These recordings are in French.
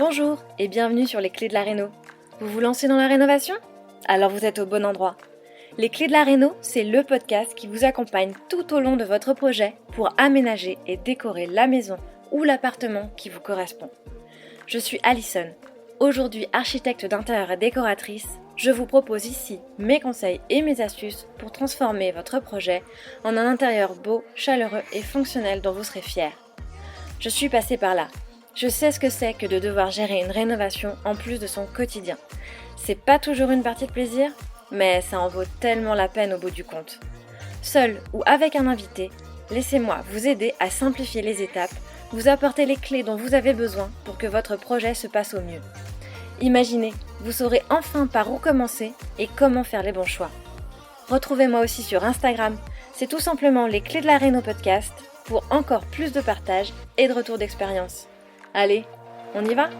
Bonjour et bienvenue sur les clés de la réno. Vous vous lancez dans la rénovation? Alors vous êtes au bon endroit. Les clés de la réno, c'est le podcast qui vous accompagne tout au long de votre projet pour aménager et décorer la maison ou l'appartement qui vous correspond. Je suis Alison, aujourd'hui architecte d'intérieur et décoratrice. Je vous propose ici mes conseils et mes astuces pour transformer votre projet en un intérieur beau, chaleureux et fonctionnel dont vous serez fiers. Je suis passée par là. Je sais ce que c'est que de devoir gérer une rénovation en plus de son quotidien. C'est pas toujours une partie de plaisir, mais ça en vaut tellement la peine au bout du compte. Seul ou avec un invité, laissez-moi vous aider à simplifier les étapes, vous apporter les clés dont vous avez besoin pour que votre projet se passe au mieux. Imaginez, vous saurez enfin par où commencer et comment faire les bons choix. Retrouvez-moi aussi sur Instagram, c'est tout simplement les clés de la réno podcast pour encore plus de partage et de retour d'expérience. Allez, on y va ?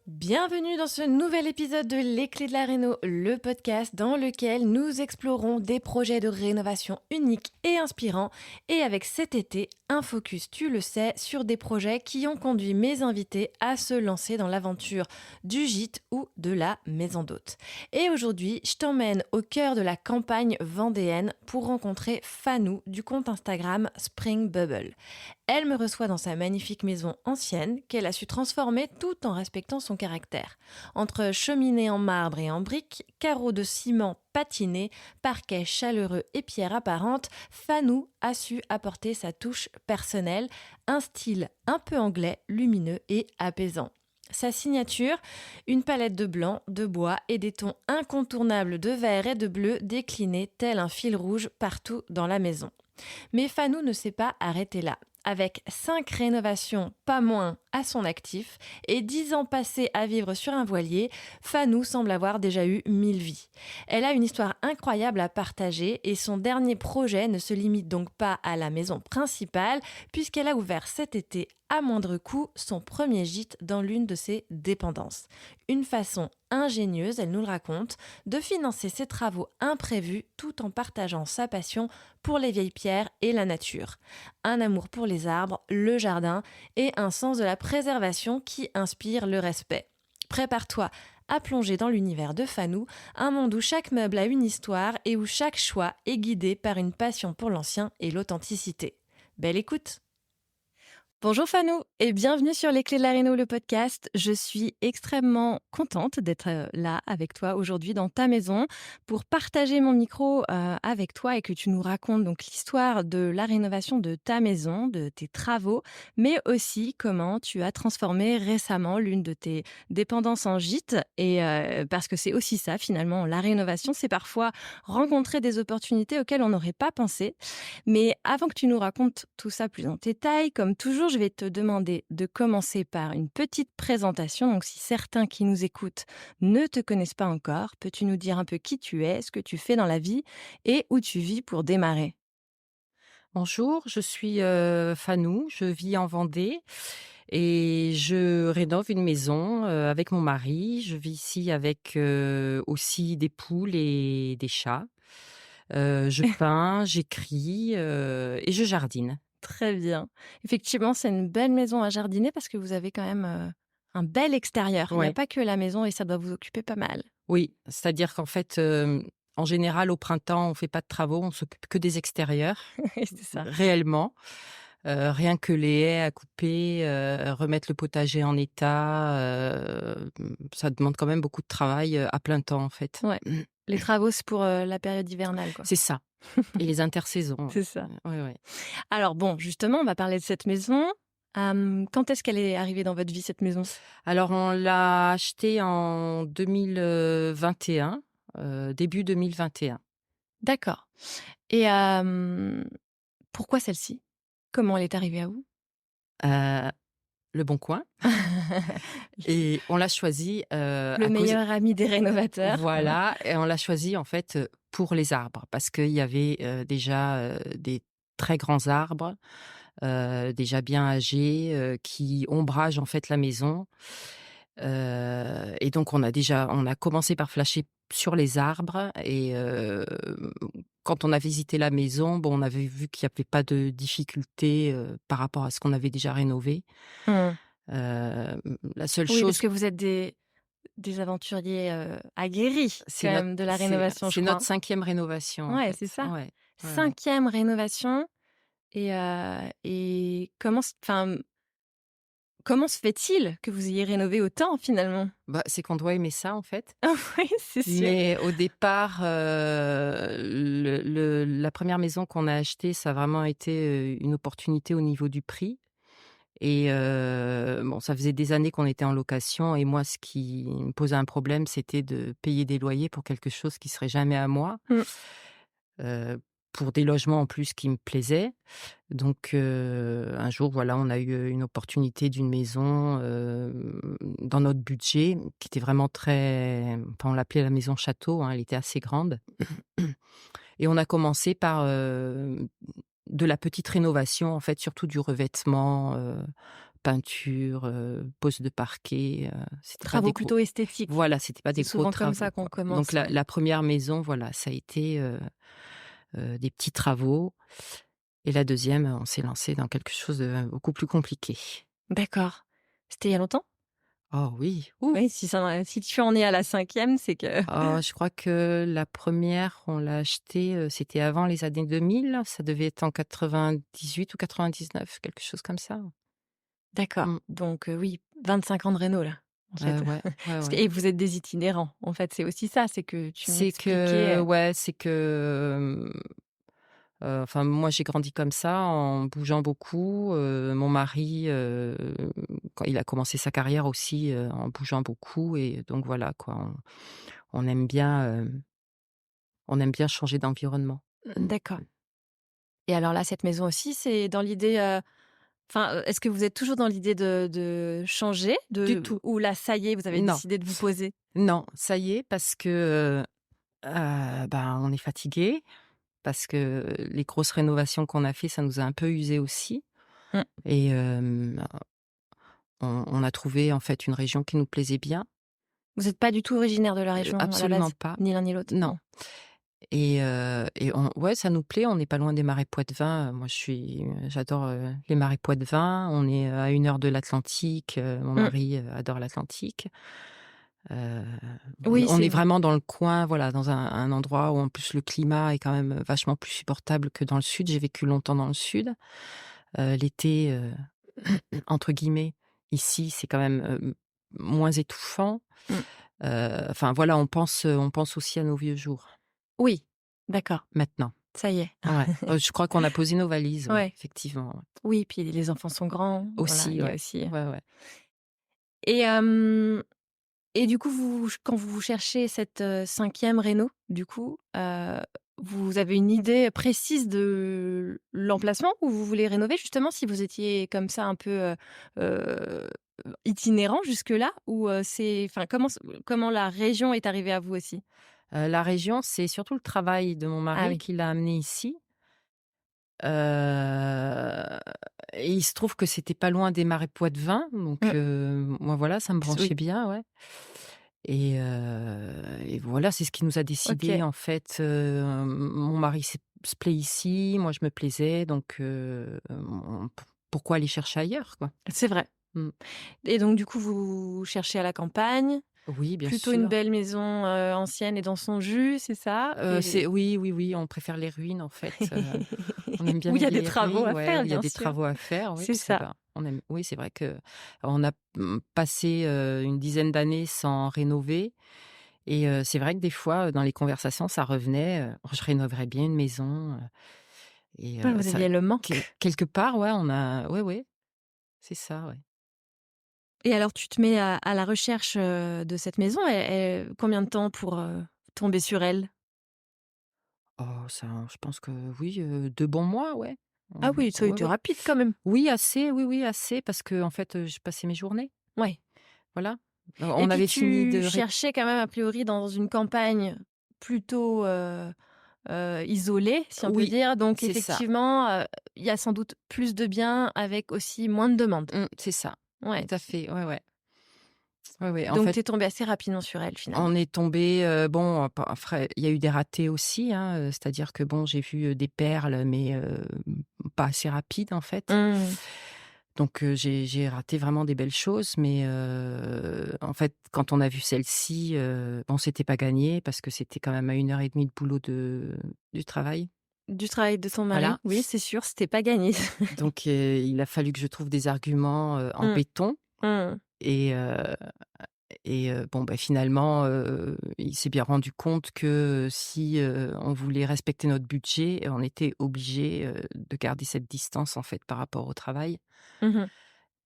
Bienvenue dans ce nouvel épisode de Les Clés de la Réno, le podcast dans lequel nous explorons des projets de rénovation uniques et inspirants. Et avec cet été, un focus, tu le sais, sur des projets qui ont conduit mes invités à se lancer dans l'aventure du gîte ou de la maison d'hôte. Et aujourd'hui, je t'emmène au cœur de la campagne vendéenne pour rencontrer Fanou du compte Instagram Spring Bubble. Elle me reçoit dans sa magnifique maison ancienne qu'elle a su transformer tout en respectant son caractère. Entre cheminée en marbre et en briques, carreaux de ciment patinés, parquet chaleureux et pierres apparentes, Fanou a su apporter sa touche personnelle, un style un peu anglais, lumineux et apaisant. Sa signature, une palette de blanc, de bois et des tons incontournables de vert et de bleu déclinés tel un fil rouge partout dans la maison. Mais Fanou ne s'est pas arrêtée là. Avec 5 rénovations, pas moins, à son actif et 10 ans passés à vivre sur un voilier, Fanou semble avoir déjà eu 1000 vies. Elle a une histoire incroyable à partager et son dernier projet ne se limite donc pas à la maison principale puisqu'elle a ouvert cet été à moindre coût son premier gîte dans l'une de ses dépendances. Une façon ingénieuse, elle nous le raconte, de financer ses travaux imprévus tout en partageant sa passion pour les vieilles pierres et la nature. Un amour pour les arbres, le jardin et un sens de la préservation qui inspire le respect. Prépare-toi à plonger dans l'univers de Fanou, un monde où chaque meuble a une histoire et où chaque choix est guidé par une passion pour l'ancien et l'authenticité. Belle écoute! Bonjour Fanou et bienvenue sur Les Clés de la Réno, le podcast. Je suis extrêmement contente d'être là avec toi aujourd'hui dans ta maison pour partager mon micro avec toi et que tu nous racontes donc l'histoire de la rénovation de ta maison, de tes travaux, mais aussi comment tu as transformé récemment l'une de tes dépendances en gîte. Et parce que c'est aussi ça finalement, la rénovation, c'est parfois rencontrer des opportunités auxquelles on n'aurait pas pensé. Mais avant que tu nous racontes tout ça plus en détail, comme toujours, je vais te demander de commencer par une petite présentation. Donc, si certains qui nous écoutent ne te connaissent pas encore, peux-tu nous dire un peu qui tu es, ce que tu fais dans la vie et où tu vis pour démarrer? Bonjour, je suis Fanou, je vis en Vendée et je rénove une maison avec mon mari. Je vis ici avec aussi des poules et des chats. Je peins, j'écris et je jardine. Très bien. Effectivement, c'est une belle maison à jardiner parce que vous avez quand même un bel extérieur. Il n'y a Ouais, pas que la maison et ça doit vous occuper pas mal. oui, c'est-à-dire qu'en fait, en général, au printemps, on fait pas de travaux, on s'occupe que des extérieurs, Oui, c'est ça. réellement. Rien que les haies à couper, remettre le potager en état, ça demande quand même beaucoup de travail, à plein temps, en fait. Ouais. Les travaux, c'est pour la période hivernale, quoi. C'est ça et les intersaisons, C'est ça. ouais, ouais. Alors bon, justement, on va parler de cette maison. Quand est-ce qu'elle est arrivée dans votre vie, cette maison? Alors on l'a achetée en 2021, début 2021. D'accord. Et pourquoi celle-ci? Comment elle est arrivée à vous? Heu, Le Bon Coin et on l'a choisie, Le à cause meilleur ami des rénovateurs. voilà et on l'a choisie, en fait, pour les arbres parce qu'il y avait, déjà, des très grands arbres, déjà bien âgés, qui ombragent, en fait, la maison. Et donc on a commencé par flasher sur les arbres et quand on a visité la maison, bon, on avait vu qu'il y avait pas de difficultés, par rapport à ce qu'on avait déjà rénové. Mmh. La seule Oui, parce chose que vous êtes des aventuriers, aguerris quand c'est notre même de la rénovation, je c'est notre crois? 5e rénovation, en Ouais, c'est fait. ça. Ouais, ouais, ouais. 5e rénovation et comment se fait-il que vous ayez rénové autant finalement? Bah, c'est qu'on doit aimer ça, en fait. Ah oui, c'est sûr. Mais au départ, la première maison qu'on a achetée, ça a vraiment été, une opportunité au niveau du prix et bon, ça faisait des années qu'on était en location et moi, ce qui me posait un problème, c'était de payer des loyers pour quelque chose qui serait jamais à moi, Mmh. pour des logements en plus qui me plaisaient. Donc un jour, voilà, on a eu, une opportunité d'une maison, dans notre budget, qui était vraiment très enfin, on l'appelait la maison château, hein, elle était assez grande et on a commencé par, de la petite rénovation, en fait, surtout du revêtement, peinture, pose de parquet, c'était pas Travaux des gros plutôt esthétiques. voilà, c'était pas C'est des gros souvent comme travaux, ça qu'on quoi. Donc commence, la ouais. la 1re maison, voilà, ça a été, des petits travaux et la deuxième, on s'est lancé dans quelque chose de beaucoup plus compliqué. D'accord. C'était il y a longtemps? Oh oui, ouh! Oui, si tu en es à la 5e, c'est que Oh, je crois que la première, on l'a achetée, c'était avant les années 2000, ça devait être en 98 ou 99, quelque chose comme ça. d'accord. Mmh. Donc oui, 25 ans de réno là, en fait. Ouais, ouais, Parce que ouais. et vous êtes des itinérants, en fait, c'est aussi ça, c'est que tu C'est que m'expliquais, ouais, c'est que, enfin moi j'ai grandi comme ça en bougeant beaucoup, mon mari, quand il a commencé sa carrière aussi, en bougeant beaucoup et donc voilà quoi, on aime bien, on aime bien changer d'environnement. d'accord. Et alors là, cette maison aussi, c'est dans l'idée, est-ce que vous êtes toujours dans l'idée de changer? Du tout, Ou là, ça y est, vous avez non, décidé de vous poser? non, ça y est parce que, ben, on est fatigué, parce que les grosses rénovations qu'on a fait, ça nous a un peu usés aussi Mmh. et on a trouvé en fait une région qui nous plaisait bien. Vous êtes pas du tout originaire de la région à la Absolument base? pas, Ni l'un ni l'autre? non Mmh. et on ouais, ça nous plaît, on n'est pas loin des marais Poitevin, moi j'adore, les marais Poitevin, on est à 1 heure de l'Atlantique, mon Mmh. mari, adore l'Atlantique. Heu, Oui, on c'est est vraiment dans le coin, voilà, dans un endroit où en plus le climat est quand même vachement plus supportable que dans le sud. J'ai vécu longtemps dans le sud. L'été, entre guillemets, ici, c'est quand même, moins étouffant. mmh. Enfin voilà, on pense aussi à nos vieux jours, Oui, d'accord, maintenant. ça y est. Ouais, je crois qu'on a posé nos valises, ouais, Ouais. effectivement, ouais. Oui, puis les enfants sont grands, voilà, Aussi, il y a ouais. aussi Ouais, ouais. et hem et du coup, quand vous cherchez cette, 5e réno, du coup, vous avez une idée précise de l'emplacement où vous voulez rénover justement? Si vous étiez comme ça un peu, heu, itinérant jusque-là? Ou, comment la région est arrivée à vous aussi? La région, c'est surtout le travail de mon Ah mari oui. qui l'a amené ici. Et il se trouve que c'était pas loin des marais Poitevin, donc Mmh. moi voilà, ça me Oui, branchait bien, ouais et voilà, c'est ce qui nous a décidé OK. en fait, mon mari se plaît ici, moi je me plaisais donc on pourquoi aller chercher ailleurs, quoi? C'est vrai. Mmh. Et donc du coup, vous cherchez à la campagne, Oui, bien plutôt une sûr. belle maison, ancienne et dans son jus, c'est ça? C'est Et oui, oui, oui, on préfère les ruines en fait, on aime bien où les il y a des vieilleries, travaux à ouais, faire, où il y a bien des sûr. travaux à faire, oui, C'est parce que, ça. ben, on aime oui, c'est vrai que on a, passé, une dizaine d'années sans rénover et c'est vrai que des fois, dans les conversations, ça revenait, «Je rénoverais bien une maison», et Ouais, vous ça aviez le quel manque. quelque part, ouais, on a ouais, ouais, c'est ça, ouais. Et alors tu te mets à la recherche, de cette maison et combien de temps pour, tomber sur elle? Oh ça, je pense que oui, 2 bons mois, ouais. Ah oui, ça a Ouais, été ouais. rapide quand même. Oui, assez, oui, oui, assez parce qu'en fait, je passais mes journées, Ouais. voilà. Et On puis avait fini tu de ré cherchais quand même a priori dans une campagne plutôt, isolée, si on peut oui, dire. Donc c'est ça. effectivement, il y a sans doute plus de biens avec aussi moins de demandes. C'est ça. Tout Ouais. à fait, ouais, ouais. Ouais, ouais, en Donc fait, tu es tombée assez rapidement sur elle finalement? on est tombé bon, pa après, il y a eu des ratés aussi, hein, c'est-à-dire que bon, j'ai vu, des perles, mais pas assez rapides, en fait. Mmh. Donc j'ai raté vraiment des belles choses, mais en fait, quand on a vu celle-ci, bon, c'était pas gagné parce que c'était quand même à 1 heure et demie de boulot du travail. Du travail de ton Voilà, mari, oui, c'est sûr, c'était pas gagné. donc il a fallu que je trouve des arguments, en Mmh. béton Mmh. et bon, bah, finalement, il s'est bien rendu compte que si, on voulait respecter notre budget, on était obligé de garder cette distance, en fait, par rapport au travail Mmh.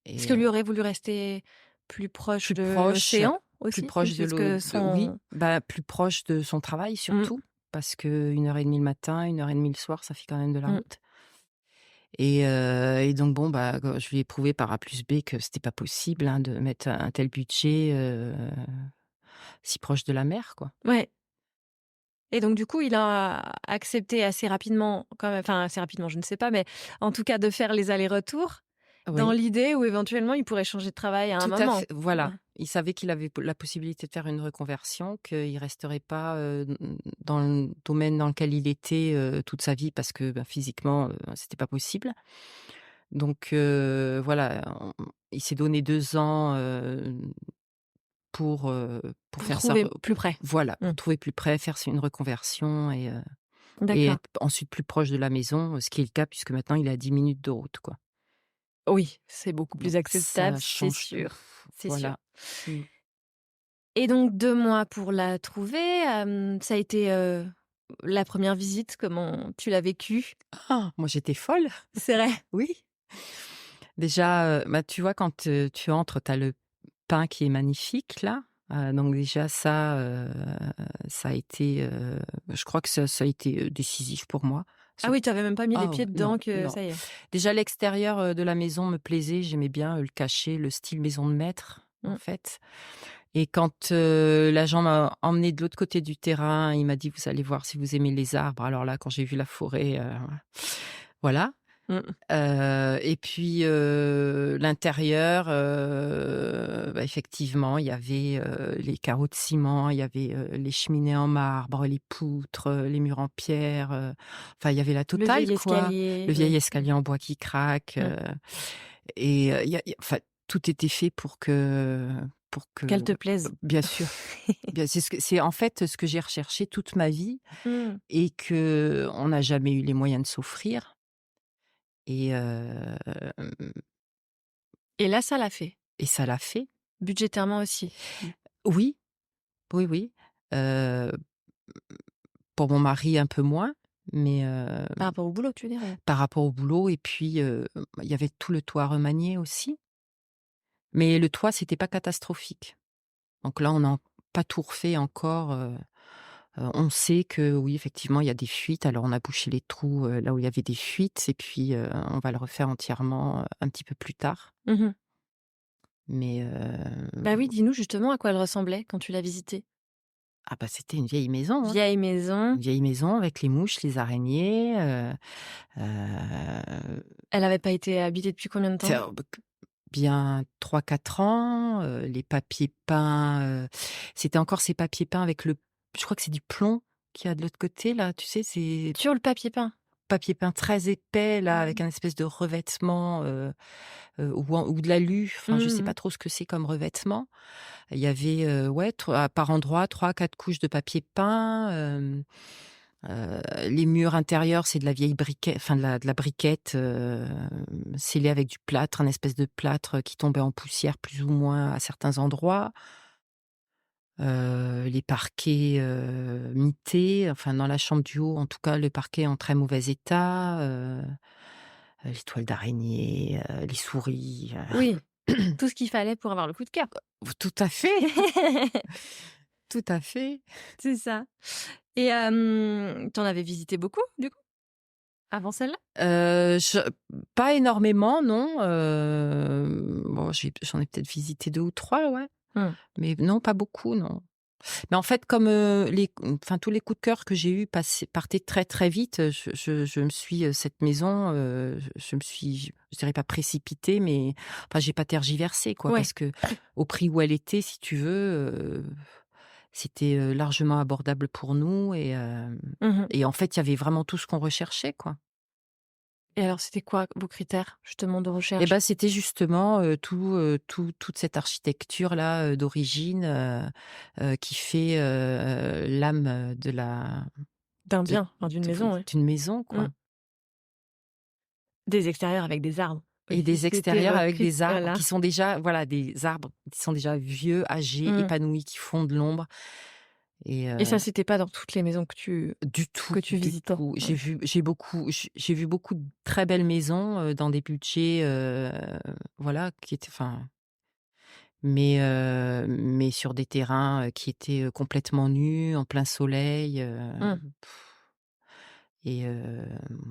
Est-ce et que lui aurait voulu rester plus proche plus de proche l'océan plus aussi? Ou proche c'est ce que oui, son bah, plus proche de son travail mmh, surtout, parce que 1 heure et demie le matin, 1 heure et demie le soir, ça fait quand même de la mmh. route et donc bon, bah, je lui ai prouvé par A plus B que c'était pas possible, hein, de mettre un tel budget, si proche de la mer, quoi. Ouais, et donc du coup, il a accepté assez rapidement quand même, enfin assez rapidement, je ne sais pas, mais en tout cas de faire les allers-retours dans Oui. l'idée où éventuellement il pourrait changer de travail à un Tout à moment? fait, voilà. Ouais. Il savait qu'il avait la possibilité de faire une reconversion, qu'il resterait pas, dans le domaine dans lequel il était, toute sa vie parce que, bah, physiquement, c'était pas possible. Donc voilà, il s'est donné 2 ans, pour Pour faire ça trouver plus près. voilà, Mmh. pour trouver plus près, faire une reconversion et D'accord. être ensuite plus proche de la maison, ce qui est le cas puisque maintenant il est à 10 minutes de route, quoi. Oui, c'est beaucoup Donc plus acceptable, ça c'est change tout. sûr, c'est sûr. Voilà. Mmh. Et donc 2 mois pour la trouver, ça a été, la première visite, comment tu l'as vécue? Ah! Moi j'étais folle! C'est vrai? Oui. Déjà, bah, tu vois quand, tu entres, tu as le pain qui est magnifique là, donc déjà ça, ça a été, je crois que ça a été, décisif pour moi. Ah Ce oui, tu avais même pas mis les ah pieds ouais, non, dedans que non. ça y est? Déjà l'extérieur, de la maison me plaisait, j'aimais bien, le cachet, le style maison de maître, en Mmh. fait et quand, l'agent m'a emmenée de l'autre côté du terrain, il m'a dit: «Vous allez voir si vous aimez les arbres». Alors là, quand j'ai vu la forêt, voilà. Mmh. Et puis, l'intérieur, bah, effectivement, il y avait, les carreaux de ciment, il y avait, les cheminées en marbre, les poutres, les murs en pierre, enfin, il y avait la Le totale, vieil quoi. escalier, Le vieil oui. escalier en bois qui craque, Mmh. et il y a enfin, tout était fait pour que Qu'elle te plaise. bien sûr, bien c'est en fait ce que j'ai recherché toute ma vie Mmh. et qu'on n'a jamais eu les moyens de s'offrir et Et là, ça l'a fait. et ça l'a fait. Budgétairement aussi? Mmh. Oui, oui, oui, heu, pour mon mari un peu moins, mais Par rapport au boulot, tu veux dire? par rapport au boulot et puis, il y avait tout le toit à remanier aussi, mais le toit, c'était pas catastrophique. Donc là, on n'a pas tout refait encore, on sait que oui, effectivement, il y a des fuites, alors on a bouché les trous, là où il y avait des fuites et puis, on va le refaire entièrement, un petit peu plus tard, Mmh. mais Bah oui, dis-nous justement à quoi elle ressemblait quand tu l'as visitée? ah bah, c'était une vieille maison, hein. Vieille maison, Une vieille maison avec les mouches, les araignées, heu, elle avait pas été habitée depuis combien de temps? bien 3 4 ans, les papiers peints, c'était encore ces papiers peints avec le je crois que c'est du plomb qu'il y a de l'autre côté là, tu sais? C'est Sur le papier peint? papier peint très épais là, avec Mmh. un espèce de revêtement, ou de l'alu, enfin je sais Mmh. pas trop ce que c'est comme revêtement. Il y avait, ouais, par endroits 3 4 couches de papier peint, les murs intérieurs, c'est de la vieille briquette, enfin de la briquette, scellée avec du plâtre, un espèce de plâtre qui tombait en poussière plus ou moins à certains endroits. Les parquets, mités, enfin dans la chambre du haut, en tout cas, le parquet en très mauvais état, les toiles d'araignée, les souris, Oui, tout ce qu'il fallait pour avoir le coup de cœur. tout à fait, tout à fait. C'est ça. Et tu avais visité beaucoup, du coup, avant celle-là? Je pas énormément non, bon j'en ai peut-être visité 2 ou 3 ouais, Mmh. mais non pas beaucoup non. Mais en fait, comme, tous les coups de cœur que j'ai eus partaient très, très vite, je me suis, cette maison, je me suis, je dirais pas précipitée, mais enfin, j'ai pas tergiversé, quoi. Ouais. Parce que au prix où elle était, si tu veux, c'était, largement abordable pour nous Mmh. et en fait, il y avait vraiment tout ce qu'on recherchait, quoi. Et alors, c'était quoi vos critères, justement, de Et recherche? ben, c'était justement, toute cette architecture-là, d'origine, qui fait, l'âme, D'un de bien, enfin, d'une de maison, ouais. d'une maison, Mmh. quoi. Des extérieurs avec des arbres Et aussi, des c'était extérieurs votre avec des arbres voilà. qui sont déjà, voilà, des arbres qui sont déjà vieux, âgés, Mmh. épanouis, qui font de l'ombre et Et ça, c'était pas dans toutes les maisons du tout, que tu du visitais? tout. Ouais. J'ai vu beaucoup de très belles maisons, dans des budgets, voilà, qui étaient enfin, mais sur des terrains, qui étaient, complètement nus, en plein soleil, Mmh. et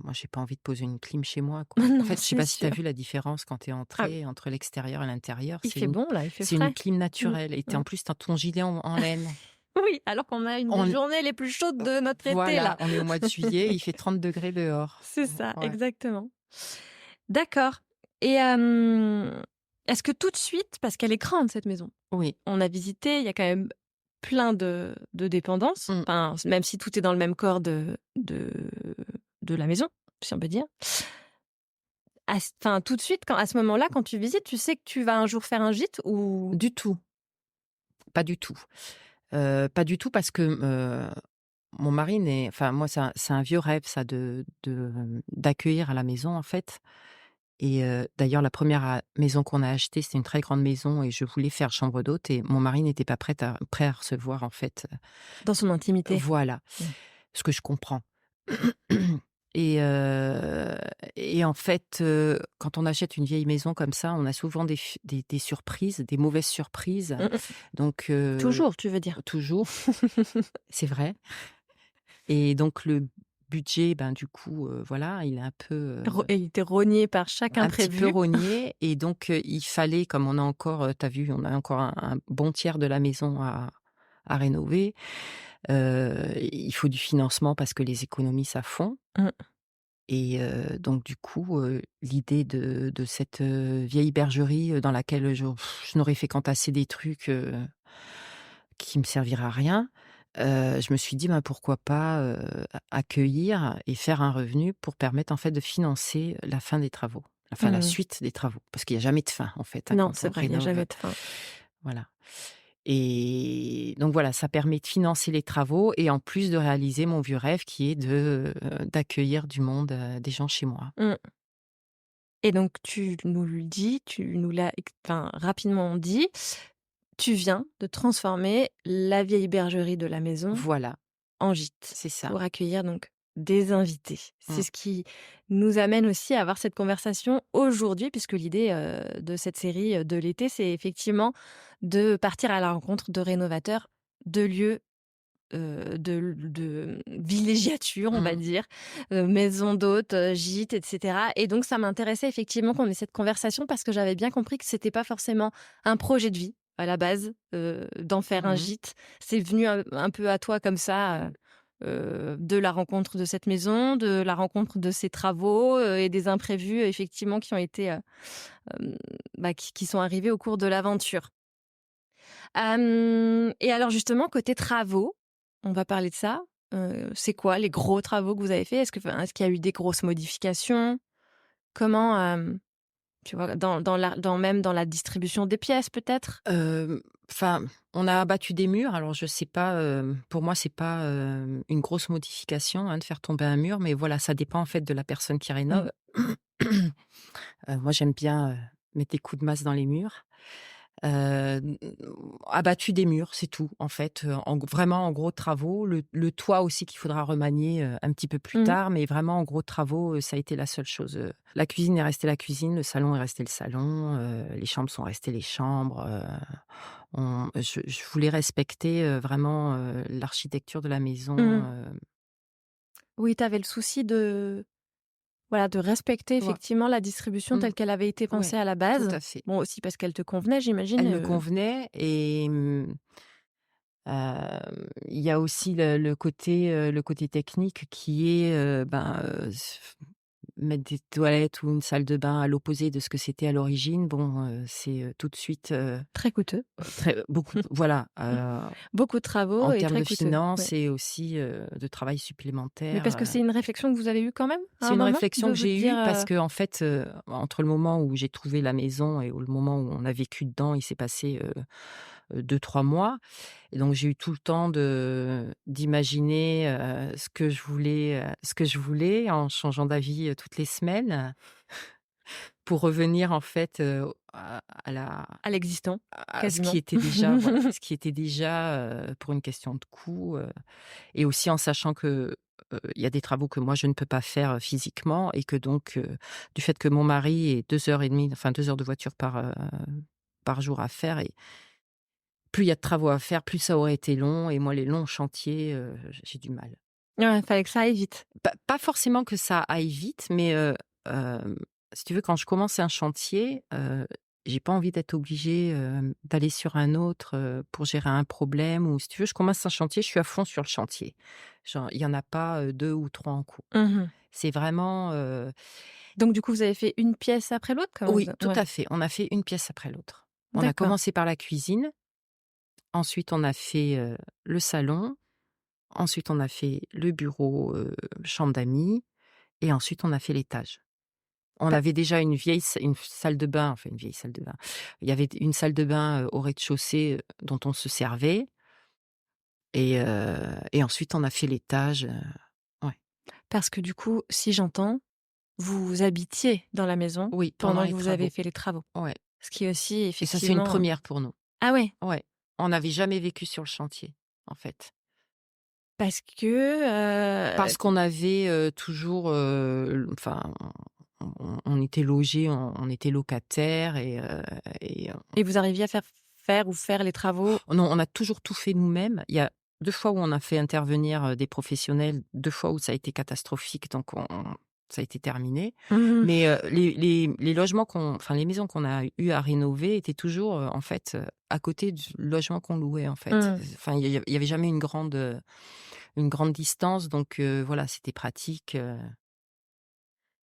moi, j'ai pas envie de poser une clim chez moi, quoi. En Non, fait, je sais c'est pas si tu as sûr. vu la différence quand tu es Ah, entré entre l'extérieur et l'intérieur, il fait bon là, il fait c'est une frais. clim Mmh. naturelle et tu Mmh. en plus, tu as ton gilet en laine. Oui, alors qu'on a une des On journées les plus chaudes de notre été là. Voilà, on est au mois de juillet, il fait 30 degrés dehors. C'est ça, Ouais. exactement. D'accord. Et est-ce que tout de suite, parce qu'elle est grande cette maison, Oui. on a visité, il y a quand même plein de dépendances, Mmh. enfin, même si tout est dans le même corps de la maison, si on peut dire. Enfin, tout de suite, à ce moment-là, quand tu visites, tu sais que tu vas un jour faire un gîte ou... Du tout, pas du tout. Pas du tout parce que, mon mari n'est enfin moi, c'est un vieux rêve ça d'accueillir à la maison, en fait et d'ailleurs la première maison qu'on a achetée, c'était une très grande maison et je voulais faire chambre d'hôte et mon mari n'était pas prêt à recevoir, en fait, Dans son intimité. voilà, Mmh. ce que je comprends. Et en fait, quand on achète une vieille maison comme ça, on a souvent des surprises, des mauvaises surprises. Mmh mh. Donc Toujours, tu veux dire? toujours, c'est vrai et donc le budget, ben, du coup, voilà, il est Et il était rogné par chaque un petit peu imprévu. rogné et donc il fallait comme on a encore, tu as vu, on a encore un bon tiers de la maison à rénover, il faut du financement parce que les économies s'affont. Mmh. Et donc du coup, l'idée de cette, vieille bergerie, dans laquelle je n'aurais fait qu'entasser des trucs, qui me serviraient à rien, je me suis dit: «Ben, pourquoi pas, accueillir et faire un revenu pour permettre en fait de financer la fin des travaux, enfin la Mmh. suite des travaux». Parce qu'il y a jamais de fin en fait, hein, Non, quand c'est on vrai, il y a jamais rénove, de fin. voilà. Et donc voilà, ça permet de financer les travaux et en plus de réaliser mon vieux rêve qui est d'accueillir du monde, des gens chez moi. Mmh. Et donc tu nous le dis, tu nous l'as enfin, rapidement dit, tu viens de transformer la vieille bergerie de la maison Voilà, en gîte c'est ça. pour accueillir donc des invités. C'est Mmh. ce qui nous amène aussi à avoir cette conversation aujourd'hui puisque l'idée, de cette série, de l'été, c'est effectivement de partir à la rencontre de rénovateurs, de lieux, de villégiature, on va Mmh. dire, maisons d'hôtes, gîtes et cetera et donc ça m'intéressait effectivement qu'on ait cette conversation parce que j'avais bien compris que c'était pas forcément un projet de vie à la base, d'en faire un Mmh. gîte. C'est venu un peu à toi comme ça, de la rencontre de cette maison, de la rencontre de ces travaux, et des imprévus effectivement qui ont été, qui sont arrivés au cours de l'aventure. Et alors justement côté travaux, on va parler de ça. C'est quoi les gros travaux que vous avez faits? Est-ce qu'il y a eu des grosses modifications? Comment, tu vois, même dans la distribution des pièces peut-être? Enfin, on a abattu des murs. Alors je sais pas, pour moi, c'est pas, une grosse modification, hein, de faire tomber un mur, mais voilà, ça dépend en fait de la personne qui Mmh. rénove. Moi, j'aime bien, mettre des coups de masse dans les murs. N Abattu des murs, c'est tout en fait, vraiment en gros travaux. Le toit aussi qu'il faudra remanier, un petit peu plus Mmh. tard, mais vraiment en gros travaux, ça a été la seule chose, la cuisine est restée la cuisine, le salon est resté le salon, les chambres sont restées les chambres, je voulais respecter, vraiment, l'architecture de la maison, Mmh. Oui, tu avais le souci de voilà, de respecter voi effectivement la distribution mmh, telle qu'elle avait été ouais, pensée à la tout base. à fait. Bon aussi parce qu'elle te convenait j'imagine, Elle me convenait et Il y a aussi le côté technique qui est, mettre des toilettes ou une salle de bain à l'opposé de ce que c'était à l'origine. Bon, c'est, tout de suite, Très coûteux. très beaucoup voilà, Beaucoup de travaux en et termes très de coûteux. finances Ouais. et aussi, de travail Mais supplémentaire, parce que c'est une réflexion que vous avez eue quand même, à C'est un une moment? réflexion De que vous j'ai dire, eue parce qu'en fait, entre le moment où j'ai trouvé la maison et le moment où on a vécu dedans, il s'est passé, 2-3 mois et donc j'ai eu tout le temps d'imaginer, ce que je voulais en changeant d'avis, toutes les semaines, pour revenir en fait, à la à l'existant, à ce qui quasiment. était déjà voilà, ce qui était déjà, pour une question de coût, et aussi en sachant que, il y a des travaux que moi je ne peux pas faire, physiquement et que donc, du fait que mon mari ait 2 heures et demie, enfin 2 heures de voiture par jour à faire et plus il y a de travaux à faire, plus ça aurait été long et moi les longs chantiers, j'ai du mal. Ouais, fallait que ça aille vite. Pas forcément que ça aille vite, mais, si tu veux, quand je commence un chantier, j'ai pas envie d'être obligée, d'aller sur un autre, pour gérer un problème ou si tu veux, je commence un chantier, je suis à fond sur le chantier. Genre, il y en a pas, 2 ou 3 en cours. Mmh. C'est vraiment, Donc du coup, vous avez fait une pièce après l'autre? Comment vous oui, a tout ouais, à fait, on a fait une pièce après l'autre. On a d'accord. commencé par la cuisine, ensuite on a fait, le salon, ensuite on a fait le bureau, chambre d'amis et ensuite on a fait l'étage. On Pa avait déjà une salle de bain, enfin une vieille salle de bain. Il y avait une salle de bain, au rez-de-chaussée, dont on se servait et ensuite on a fait l'étage, ouais. Parce que du coup, si j'entends, vous habitiez dans la maison Oui, pendant pendant que les vous avez travaux. fait les travaux? Ouais Ce qui est aussi et ça, c'est une effectivement, première pour nous. ah ouais, Ouais. On n'avait jamais vécu sur le chantier, en fait. parce que, Parce qu'on avait, toujours, enfin, on était logés, on était locataires et et vous arriviez à faire les travaux? non, on a toujours tout fait nous-mêmes. Il y a 2 fois où on a fait intervenir, des professionnels, 2 fois où ça a été catastrophique, donc ça a été terminé. Mmh. Mais, les logements enfin les maisons qu'on a eu à rénover étaient toujours, en fait, à côté du logement qu'on louait, en fait. Mmh. Enfin, il y avait jamais une grande distance, donc, voilà, c'était pratique,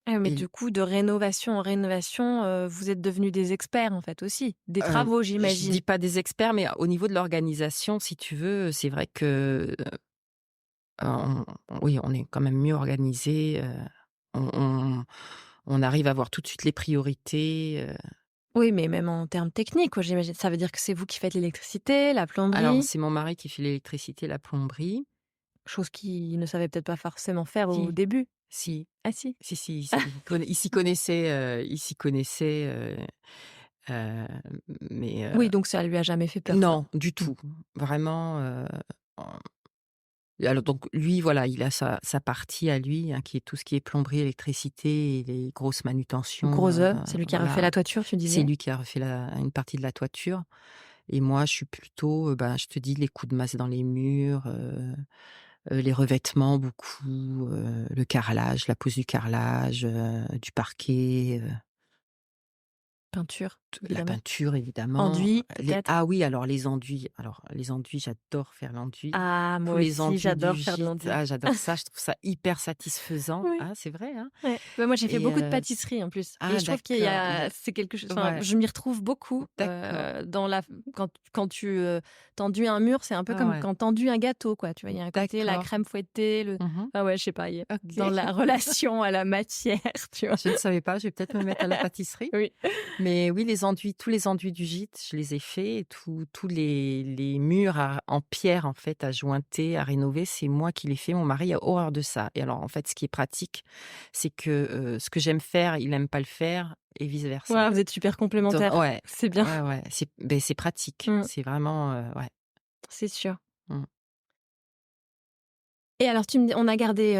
Ah mais et du coup, de rénovation en rénovation, vous êtes devenus des experts, en fait, aussi? Des Heu, travaux, je j'imagine? dis pas des experts, mais au niveau de l'organisation, si tu veux, c'est vrai que, oui, on est quand même mieux organisés, on on on arrive à voir tout de suite les priorités, Oui, mais même en termes techniques, quoi, j'imagine. Ça veut dire que c'est vous qui faites l'électricité, la Alors plomberie, c'est mon mari qui fait l'électricité, la plomberie. chose qu'il ne savait peut-être pas forcément faire au Si, début? si, Ah si? si, il s'y connaissait, heu, mais Oui, donc ça lui a jamais fait peur, quoi. non, du Mmh. tout. Vraiment, alors donc lui, voilà, il a sa partie à lui, hein, qui est tout ce qui est plomberie, électricité et les grosses manutentions, Gros œuvre, c'est lui qui a refait voilà. la toiture, tu C'est disais? lui qui a refait une partie de la toiture et moi, je suis plutôt, je te dis, les coups de masse dans les murs, les revêtements beaucoup, le carrelage, la pose du carrelage, du parquet, Peinture, la évidemment. peinture évidemment, Enduit, les peut-être? alors les enduits, j'adore faire l'enduit. Ah, Tous moi les aussi, enduits du j'adore faire de gîte, l'enduit. ah j'adore ça, je trouve ça hyper satisfaisant. Oui. Ah c'est vrai, hein? Ouais. Bah, moi, j'ai fait Et beaucoup de pâtisserie en plus et ah je trouve qu'il y d'accord, a c'est quelque chose enfin, ouais, je m'y retrouve beaucoup, d'accord, dans la quand tu, tu un mur, c'est un peu comme ouais, quand tu un gâteau, quoi. Tu vois? Il y a un côté la d'accord. crème fouettée, le Mmh. ah ouais, je sais pas, il y a dans OK. la relation à la matière, tu vois? Je ne savais pas, je vais peut-être me mettre à la pâtisserie. Oui. Mais oui, tous les enduits du gîte, je les ai faits et tous les murs en pierre, en fait, à jointer, à rénover, c'est moi qui les fais. Mon mari a horreur de ça et alors, en fait, ce qui est pratique, c'est que, ce que j'aime faire, il aime pas le faire et vice versa. Waouh, vous êtes super Donc complémentaires. ouais, C'est bien. ouais, c'est pratique. Mmh, C'est vraiment, ouais. c'est sûr. Mmh. Et alors tu me dis on a gardé,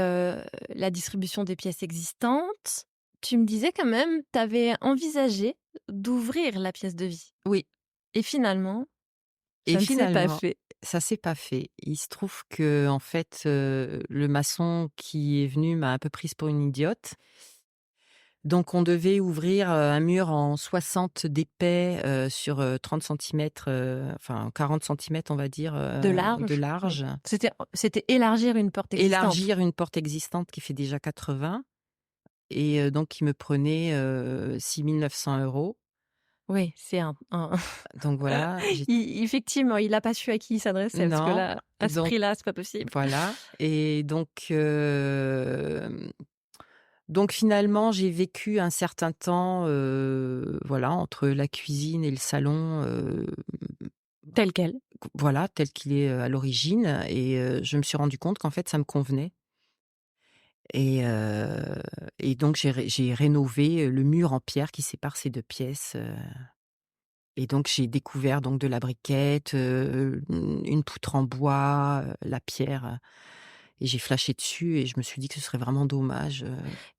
la distribution des pièces existantes. Tu me disais quand même, tu avais envisagé d'ouvrir la pièce de vie Oui et finalement, et ça ne s'est pas finalement, fait. ça s'est pas fait. Il se trouve que en fait, le maçon qui est venu m'a un peu prise pour une idiote. Donc on devait ouvrir, un mur en 60 d'épais, sur, 30 centimètres, enfin 40 centimètres on va dire, De de large? Oui. large. C'était élargir une porte existante? Élargir une porte existante qui fait déjà 80 et donc qui me prenait, 6 900 €. Oui, c'est un Donc voilà, j'ai effectivement, il a pas su à qui il s'adressait parce que non, là, à ce donc prix-là, c'est pas possible. voilà et donc finalement, j'ai vécu un certain temps, voilà, entre la cuisine et le salon, Tel quel. voilà, tel qu'il est, à l'origine et je me suis rendu compte qu'en fait, ça me convenait et heu et donc j'ai rénové, le mur en pierre qui sépare ces 2 pièces, et donc j'ai découvert donc de la briquette, une poutre en bois, la pierre, et j'ai flashé dessus et je me suis dit que ce serait vraiment dommage,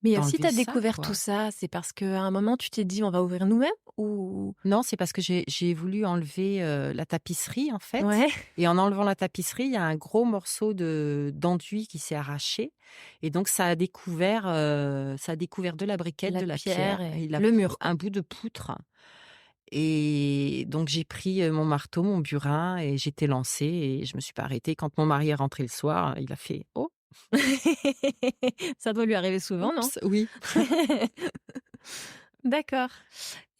Mais, si tu d'enlever as ça, découvert tout quoi. ça, c'est parce qu'à un moment tu t'es dit: «On va ouvrir nous-mêmes» ou? Non, c'est parce que j'ai voulu enlever, la tapisserie, en fait, Ouais, et en enlevant la tapisserie, il y a un gros morceau d'enduit qui s'est arraché et donc ça a découvert de la briquette, la de la pierre pierre et et le mur, quoi. un bout de poutre et donc j'ai pris, mon marteau, mon burin et j'étais lancée et je me suis pas arrêtée. Quand mon mari est rentré le soir, il a fait: «Oh, Ça doit lui arriver souvent, non? oups!» Oui. D'accord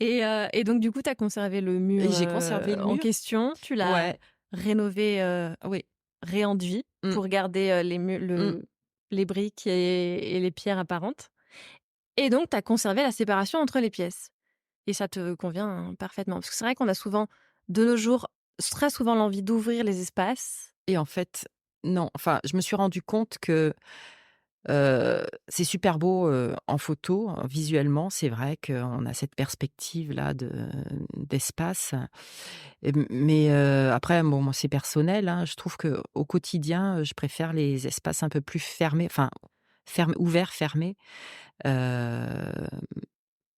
et donc du coup, tu as conservé le mur, Et j'ai conservé le en mur. question, tu l'as Ouais, rénové, oui. réenduit Mmh, pour garder, mmh. les briques et les pierres apparentes et donc tu as conservé la séparation entre les pièces et ça te convient parfaitement? Parce que c'est vrai qu'on a souvent, de nos jours, très souvent l'envie d'ouvrir les espaces. Et en fait, non. Enfin, je me suis rendu compte que, c'est super beau, en photo, visuellement, c'est vrai qu'on a cette perspective-là d'espace, mais après bon, moi, c'est personnel, hein. Je trouve qu'au quotidien, je préfère les espaces un peu plus fermés, enfin, ouverts, fermés, heu,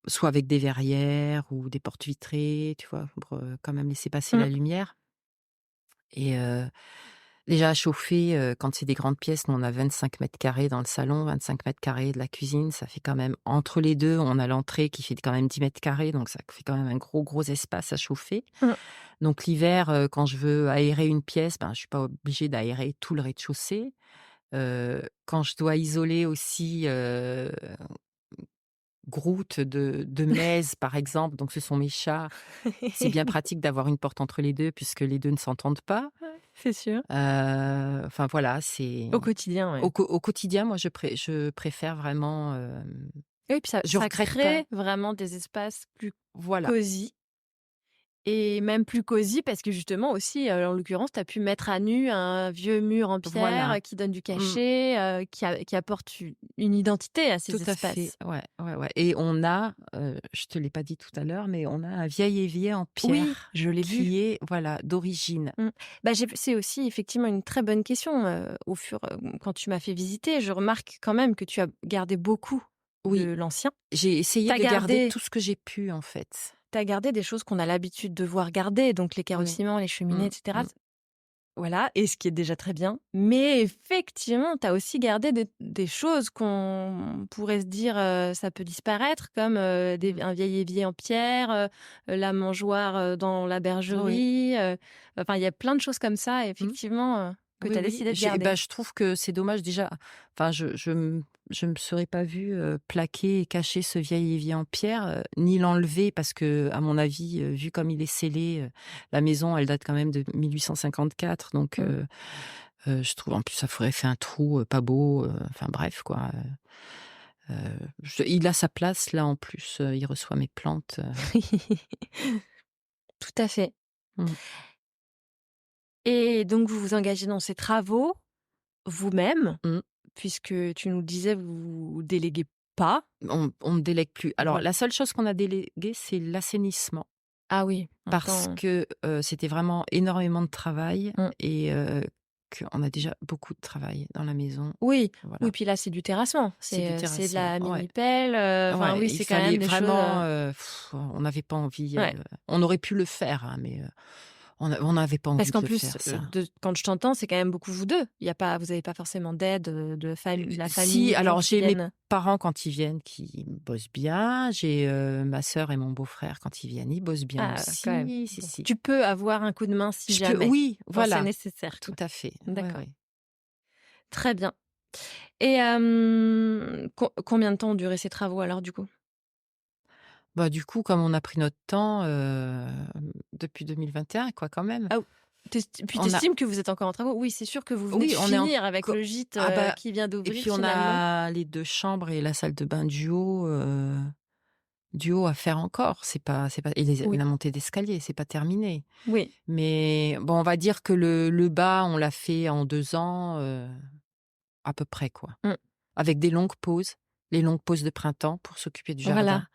soit avec des verrières ou des portes vitrées, tu vois? Pour, quand même laisser passer Mmh. la lumière et déjà à chauffer, quand c'est des grandes pièces, nous on a 25 mètres carrés dans le salon, 25 mètres carrés de la cuisine, ça fait quand même entre les 2, on a l'entrée qui fait quand même 10 mètres carrés, donc ça fait quand même un gros, gros espace à chauffer. Mmh. Donc l'hiver, quand je veux aérer une pièce, ben, je suis pas obligée d'aérer tout le rez-de-chaussée. Quand je dois isoler aussi, Grout de Maize par exemple, donc ce sont mes chats, c'est bien pratique d'avoir une porte entre les 2 puisque les 2 ne s'entendent pas. Ouais, c'est sûr. Enfin voilà, c'est Au quotidien, ouais. au quotidien, moi je préfère vraiment, Oui, puis ça je ça regrette pas. crée vraiment des espaces plus Voilà, cosy et même plus cosy parce que justement aussi, en l'occurrence, tu as pu mettre à nu un vieux mur en pierre, voilà. qui donne du Mmh, cachet, qui apporte une identité à tout ces à fait. espaces. Ouais, ouais, ouais et on a, je te l'ai pas dit tout à l'heure, mais on a un vieil évier en Oui, pierre je l'ai vu. qui est, voilà, d'origine. Mmh. Bah, c'est aussi effectivement une très bonne question, quand tu m'as fait visiter, je remarque quand même que tu as gardé beaucoup Oui, de l'ancien. j'ai Tu essayé as de garder gardé tout ce que j'ai pu, en fait. tu as gardé des choses qu'on a l'habitude de voir garder, donc les Oui. carrossements, les cheminées Mmh, et cetera. mmh. Voilà, et ce qui est déjà très bien. Mais effectivement, tu as aussi gardé des choses qu'on pourrait se dire, ça peut disparaître, comme, Mmh. un vieil évier en pierre, la mangeoire, dans la Oui. bergerie, enfin, il y a plein de choses comme ça, Mmh. effectivement, que Oui, tu as oui, décidé de garder. je trouve que c'est dommage déjà, enfin je me serais pas vue, plaquer et cacher ce vieil évier en pierre, ni l'enlever parce que à mon avis, vu comme il est scellé, la maison elle date quand même de 1854 donc Mmh. je trouve en plus ça ferait fait un trou, pas beau, enfin bref quoi, je il a sa place là en plus, il reçoit mes plantes, Tout à fait. mmh, Et donc vous vous engagez dans ces travaux vous-même, mmh. puisque tu nous disais vous déléguez pas. On ne délègue plus. Alors Voilà. la seule chose qu'on a déléguée, c'est l'assainissement. Ah oui, Parce maintenant. que, c'était vraiment énormément de travail Mmh. et qu'on a déjà beaucoup de travail dans la maison. Oui, oui, Voilà, puis là, c'est du terrassement. c'est du C'est de terrassement. la Ouais, mini-pelle, enfin ouais, oui, il c'est quand fallait même des choses, vraiment, on n'avait pas envie, ouais. on aurait pu le faire, hein, mais on n'avait pas Parce envie de qu'en le plus, faire ça. quand je t'entends, c'est quand même beaucoup vous 2. Il y a pas Vous avez pas forcément d'aide, de la famille, Si, des gens alors qui j'ai mes viennent? parents quand ils viennent qui bossent bien, j'ai, ma sœur et mon beau-frère quand ils viennent, ils bossent bien Ah, quand même. aussi. Si, Bon, si. tu peux avoir un coup de main si Je peux jamais, oui, quand c'est voilà, nécessaire, tout quoi. à fait. Ouais, D'accord, ouais. très bien. Et combien de temps ont duré ces travaux alors, du coup? Bah, du coup, comme on a pris notre temps, depuis 2021 quoi, quand même. Ah, On a tu que vous êtes encore en travaux? Oui, c'est sûr que vous venez de Oui, on est finir avec enco le gîte, ah bah qui vient et d'ouvrir puis on finalement. a les 2 chambres et la salle de bain du haut à faire encore. C'est pas et Oui, la montée d'escalier, c'est pas terminé. oui. Mais bon, on va dire que le bas, on l'a fait en 2 ans, à peu près, quoi. Mmh. Avec des longues pauses, les longues pauses de printemps pour s'occuper du Voilà. jardin.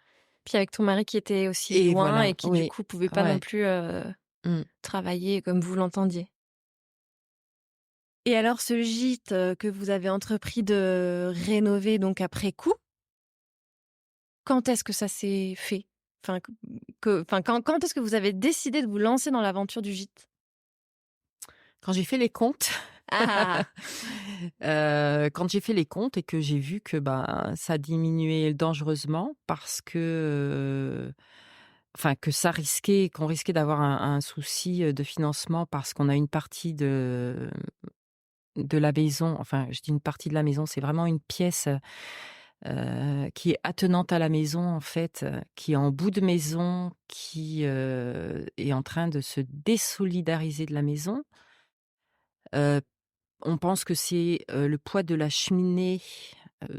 Puis avec ton mari qui était aussi Et loin voilà, et qui du oui, coup pouvait pas non ouais. plus, Mmh. travailler comme vous l'entendiez. Et alors ce gîte, que vous avez entrepris de rénover donc après coup, quand est-ce que ça s'est fait? Enfin quand est-ce que vous avez décidé de vous lancer dans l'aventure du gîte? Quand j'ai fait les comptes, Ah! quand j'ai fait les comptes et que j'ai vu que, ben, ça diminuait dangereusement parce que, enfin que qu'on risquait d'avoir un souci, de financement parce qu'on a une partie de la maison, enfin, je dis une partie de la maison, c'est vraiment une pièce, qui est attenante à la maison, en fait, qui est en bout de maison, qui, est en train de se désolidariser de la maison. Heu, on pense que c'est, le poids de la cheminée,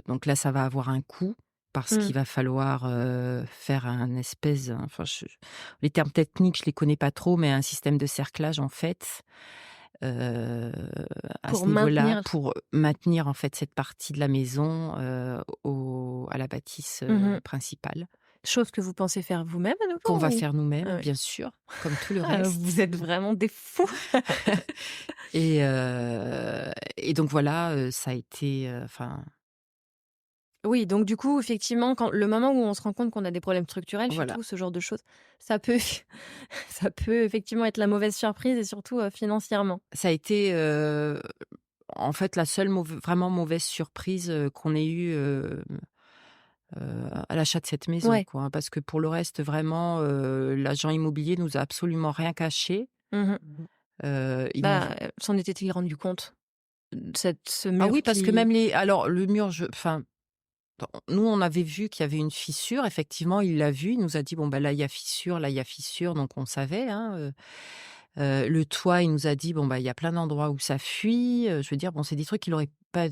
donc là, ça va avoir un coût parce Mmh. qu'il va falloir, faire un espèce enfin, les termes techniques, je les connais pas trop, mais un système de cerclage, en fait, heu, à Pour ce niveau-là, maintenir. pour maintenir, en fait, cette partie de la maison, au à la bâtisse, Mmh. principale, Chose que vous pensez faire vous-même à qu'on nouveau va ou? faire nous-mêmes, Ah oui. bien sûr, comme tout le Ah, vous reste. êtes vraiment des fous! Et donc voilà, ça a été, enfin, Oui, donc du coup, effectivement, quand le moment où on se rend compte qu'on a des problèmes structurels, voilà. surtout ce genre de choses, ça peut ça peut effectivement être la mauvaise surprise et surtout, financièrement. Ça a été, en fait, la seule vraiment mauvaise surprise, qu'on ait eue, à l'achat de cette maison, Ouais. quoi, hein. Parce que pour le reste, vraiment, l'agent immobilier nous a absolument rien caché. Mmh. Il nous Bah, s'en était-il rendu compte? Ce Ah mur oui, parce que qui même alors le mur, enfin, nous, on avait vu qu'il y avait une fissure. Effectivement, il l'a vu. Il nous a dit: «Bon, bah, là, il y a fissure, là, il y a fissure», donc on savait, hein, le toit, il nous a dit: «Bon, bah, il y a plein d'endroits où ça fuit», je veux dire, bon, c'est des trucs qu'il aurait pas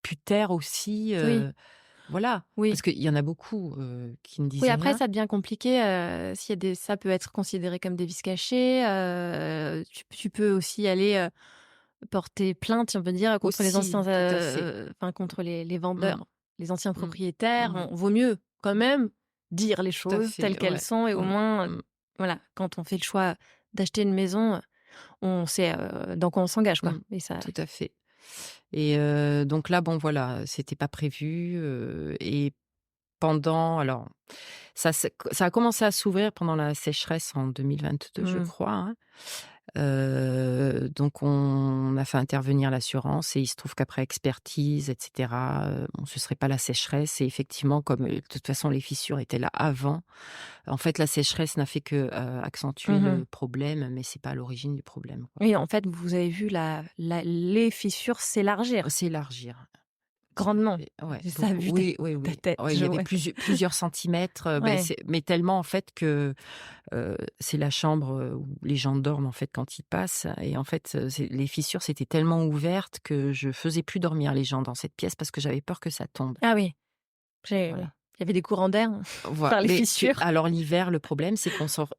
pu taire aussi, oui, voilà. Parce oui. qu'il y en a beaucoup, qui ne Oui, disaient après rien. ça devient compliqué, s'il y a des ça peut être considéré comme des vices cachés, tu peux aussi aller, porter plainte, si on peut dire, contre les anciens, Aussi, tout à fait. enfin contre les Mmh, vendeurs, les anciens mmh, propriétaires. mmh, Vaut mieux quand même dire les tout à choses telles fait, qu'elles ouais. sont et au Mmh, moins, mmh, voilà, quand on fait le choix d'acheter une maison, on sait, dans quoi on s'engage, quoi mmh, et ça. tout à fait. Et donc là, bon, voilà, c'était pas prévu, et alors ça a commencé à s'ouvrir pendant la sécheresse en 2022, je Mmh. crois, hein. Donc on a fait intervenir l'assurance et il se trouve qu'après expertise et cetera, bon, ce serait pas la sécheresse et effectivement comme, de toute façon les fissures étaient là avant, en fait la sécheresse n'a fait que, accentuer Mmh. le problème, mais c'est pas à l'origine du problème, quoi. Oui, en fait, vous avez vu les fissures s'élargir S'élargir. grandement. Ouais, C'est ça, beaucoup. vu Oui, oui, ta oui. tête, Ouais, il y je avait ouais. plusieurs centimètres, Ouais. mais tellement en fait que, c'est la chambre, où les gens dorment en fait quand ils passent et en fait, c'est les fissures s'étaient tellement ouvertes que je faisais plus dormir les gens dans cette pièce parce que j'avais peur que ça tombe. Ah oui, oui. Voilà. Il y avait des courants d'air par les Mais tu fissures. alors l'hiver, le problème, c'est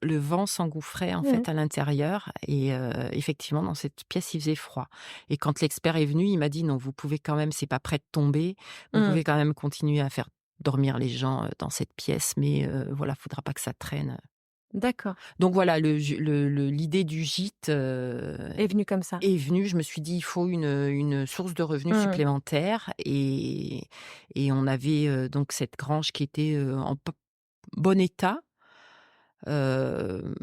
le vent s'engouffrait en Mmh. fait à l'intérieur et effectivement dans cette pièce, il faisait froid et quand l'expert est venu, il m'a dit: «Non, vous pouvez quand même, c'est pas prêt de tomber, vous Mmh. pouvez quand même continuer à faire dormir les gens, dans cette pièce, mais voilà, faudra pas que ça traîne». D'accord. Donc voilà, l'idée du gîte, Est venu comme ça. est venue. Je me suis dit: «Il faut une source de revenus Mmh. supplémentaire» et on avait, donc cette grange qui était, en bon état. Hem,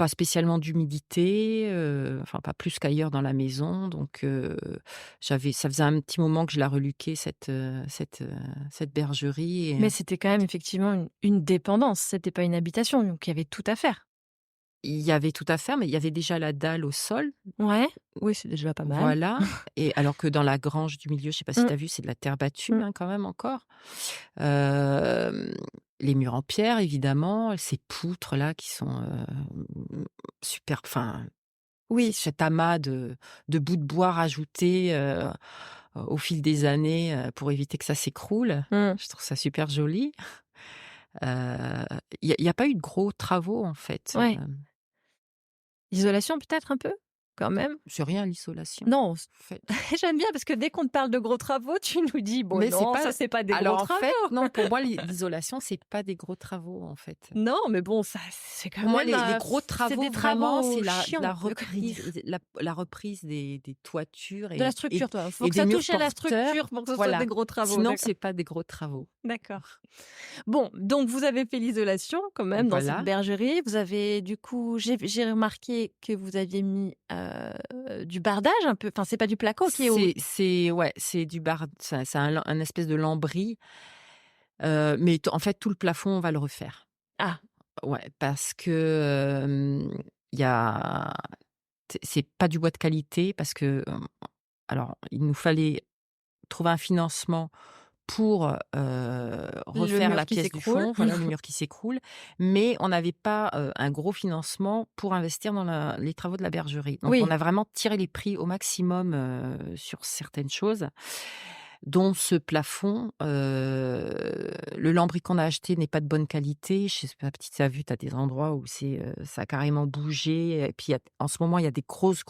pas spécialement d'humidité, enfin pas plus qu'ailleurs dans la maison donc ça faisait un petit moment que je la reluquais cette bergerie et Mais c'était quand même effectivement une dépendance, c'était pas une habitation, donc il y avait tout à faire. il y avait tout à faire, mais il y avait déjà la dalle au sol, Ouais, oui, c'est déjà pas mal. voilà et alors que dans la grange du milieu, je sais pas si Mmh, tu as vu, c'est de la terre battue, mmh. hein, quand même encore. Hem, les murs en pierre évidemment, ces poutres là qui sont, super enfin, Oui. cet amas de bouts de bois rajoutés, au fil des années, pour éviter que ça s'écroule. Mmh. Je trouve ça super joli. Il y a pas eu de gros travaux en fait, Ouais. Isolation peut-être un peu? Quand même? c'est rien l'isolation, Non, en fait. j'aime bien parce que dès qu'on te parle de gros travaux, tu nous dis: «Bon Mais c'est non, pas ça c'est pas des gros alors en travaux». fait, non, pour moi l'isolation, c'est pas des gros travaux en fait. Non, mais bon, ça c'est quand Pour moi, même, les gros c'est travaux des vraiment, c'est travaux la chiants, comme dire. reprise la reprise des toitures De la structure, toi. Faut et que des ça murs touche à la porteurs. structure pour que ce soit des Voilà. gros travaux, Sinon, d'accord. c'est pas des gros travaux. D'accord. Bon, donc vous avez fait l'isolation quand même dans cette Voilà. bergerie. Vous avez du coup, j'ai remarqué que vous aviez mis, du bardage un peu, enfin c'est pas du placo qui est au C'est ouais, c'est du bar c'est un espèce de lambris, mais en fait, tout le plafond, on va le refaire. ah, Ouais, parce que, il y a c'est pas du bois de qualité parce que, alors il nous fallait trouver un financement pour, le refaire mur la qui pièce du s'écroule. fond, voilà le mur qui s'écroule, mais on n'avait pas, un gros financement pour investir dans les travaux de la bergerie. Donc on Oui. a vraiment tiré les prix au maximum, sur certaines choses, dont ce plafond. Le lambris qu'on a acheté n'est pas de bonne qualité. Je sais pas si tu as vu, tu as des endroits où ça a carrément bougé et puis en ce moment, il y a des grosses,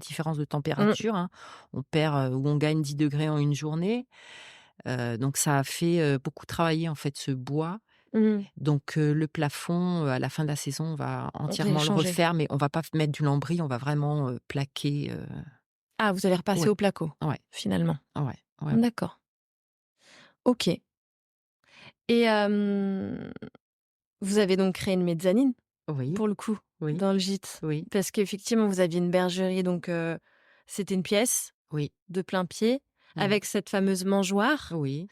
différences de Mmh. température, hein. On perd, ou on gagne 10 degrés en une journée. Donc ça a fait, beaucoup travailler en fait ce bois. Mmh. Donc le plafond, à la fin de la saison, on va On va entièrement le changer. refaire, mais on va pas mettre du lambris, on va vraiment, plaquer, Ah, vous allez repasser ouais, au placo, ouais, finalement? ouais, ouais, ouais. D'accord. OK. Et vous avez donc créé une mezzanine, Oui, pour le coup, oui, dans le gîte? oui, Parce qu'effectivement, vous aviez une bergerie, donc c'était une pièce oui. de plain-pied Mmh. avec cette fameuse mangeoire Oui,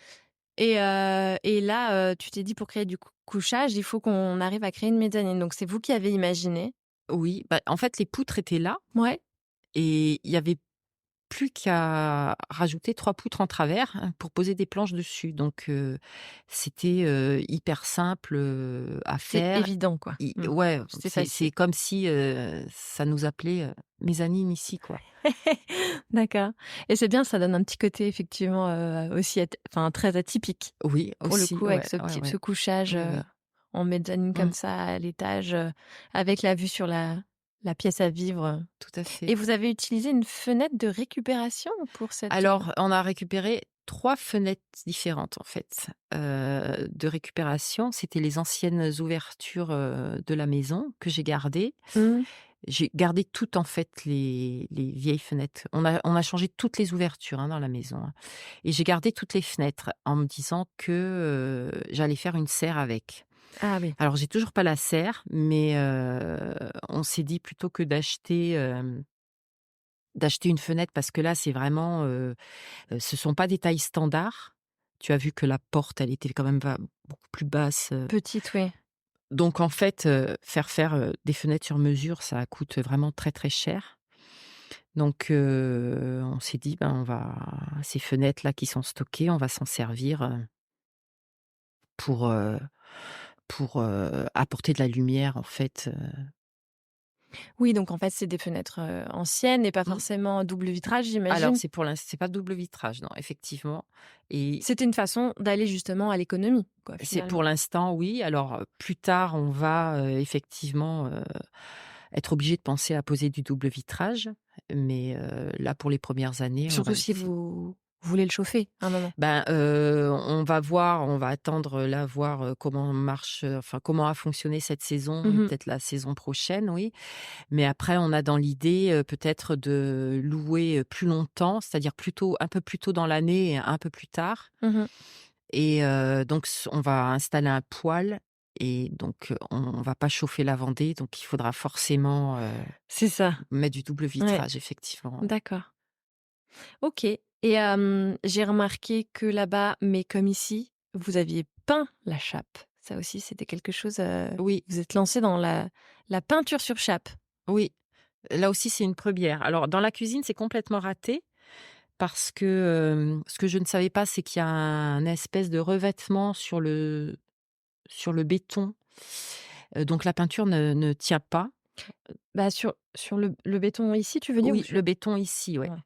et là, tu t'es dit: «Pour créer du couchage, il faut qu'on arrive à créer une mezzanine». Donc c'est vous qui avez imaginé? oui, bah, en fait, les poutres étaient là Ouais. et il y avait plus qu'à rajouter 3 poutres en travers, hein, pour poser des planches dessus. Donc c'était, hyper simple, à C'est faire. évident, quoi. Mmh. Ouais, C'était c'est facile. comme si, ça nous appelait, mezzanine ici, quoi. D'accord et c'est bien, ça donne un petit côté effectivement, aussi enfin très atypique Oui, pour le aussi, coup avec ouais, ouais, ce ouais. couchage, Oui, oui. en mezzanine comme Mmh, ça à l'étage, avec la vue sur la pièce à vivre, tout à fait. et vous avez utilisé une fenêtre de récupération pour cette, Alors, on a récupéré 3 fenêtres différentes, en fait, de récupération. C'était les anciennes ouvertures, de la maison que j'ai gardées. Mmh. J'ai gardé toutes, en fait, les vieilles fenêtres. On a changé toutes les ouvertures, hein, dans la maison, hein, et j'ai gardé toutes les fenêtres en me disant que, j'allais faire une serre avec. Ah oui. Alors j'ai toujours pas la serre, mais on s'est dit plutôt que d'acheter une fenêtre parce que là, c'est vraiment, ce sont pas des tailles standards. Tu as vu que la porte, elle était quand même beaucoup plus basse, Petite, oui. donc en fait, faire, des fenêtres sur mesure, ça coûte vraiment très, très cher. Donc on s'est dit: «Ben, on va ces fenêtres-là qui sont stockées, on va s'en servir, pour, heu apporter de la lumière en fait». Oui, donc en fait, c'est des fenêtres, anciennes et pas Mmh. forcément double vitrage, Alors j'imagine? c'est pas double vitrage, non, effectivement, et C'était une façon d'aller justement à l'économie, quoi, c'est finalement? pour l'instant, oui. Alors, plus tard, on va, effectivement, être obligé de penser à poser du double vitrage, mais là, pour les premières années, on va Surtout si vous voulez le chauffer, à un moment? ben, on va voir, on va attendre, là, voir, comment marche, enfin, comment a fonctionné cette saison et Mmh. peut-être la saison prochaine, oui. Mais après, on a dans l'idée, peut-être de louer, plus longtemps, c'est-à-dire plutôt un peu plus tôt dans l'année et un peu plus tard. Mmh. Et donc on va installer un poêle et donc on va pas chauffer la Vendée, donc il faudra forcément, C'est ça. mettre du double Ouais, vitrage effectivement, ouais. d'accord. OK et j'ai remarqué que là-bas, mais comme ici, vous aviez peint la chape. Ça aussi, c'était quelque chose, Oui, vous êtes lancé dans la peinture sur chape? oui, là aussi c'est une première. Alors dans la cuisine, c'est complètement raté parce que, ce que je ne savais pas, c'est qu'il y a un espèce de revêtement sur le béton, donc la peinture ne tient pas. Bah, sur le béton ici, tu veux dire ou Oui, sur le béton ici, ouais. ouais.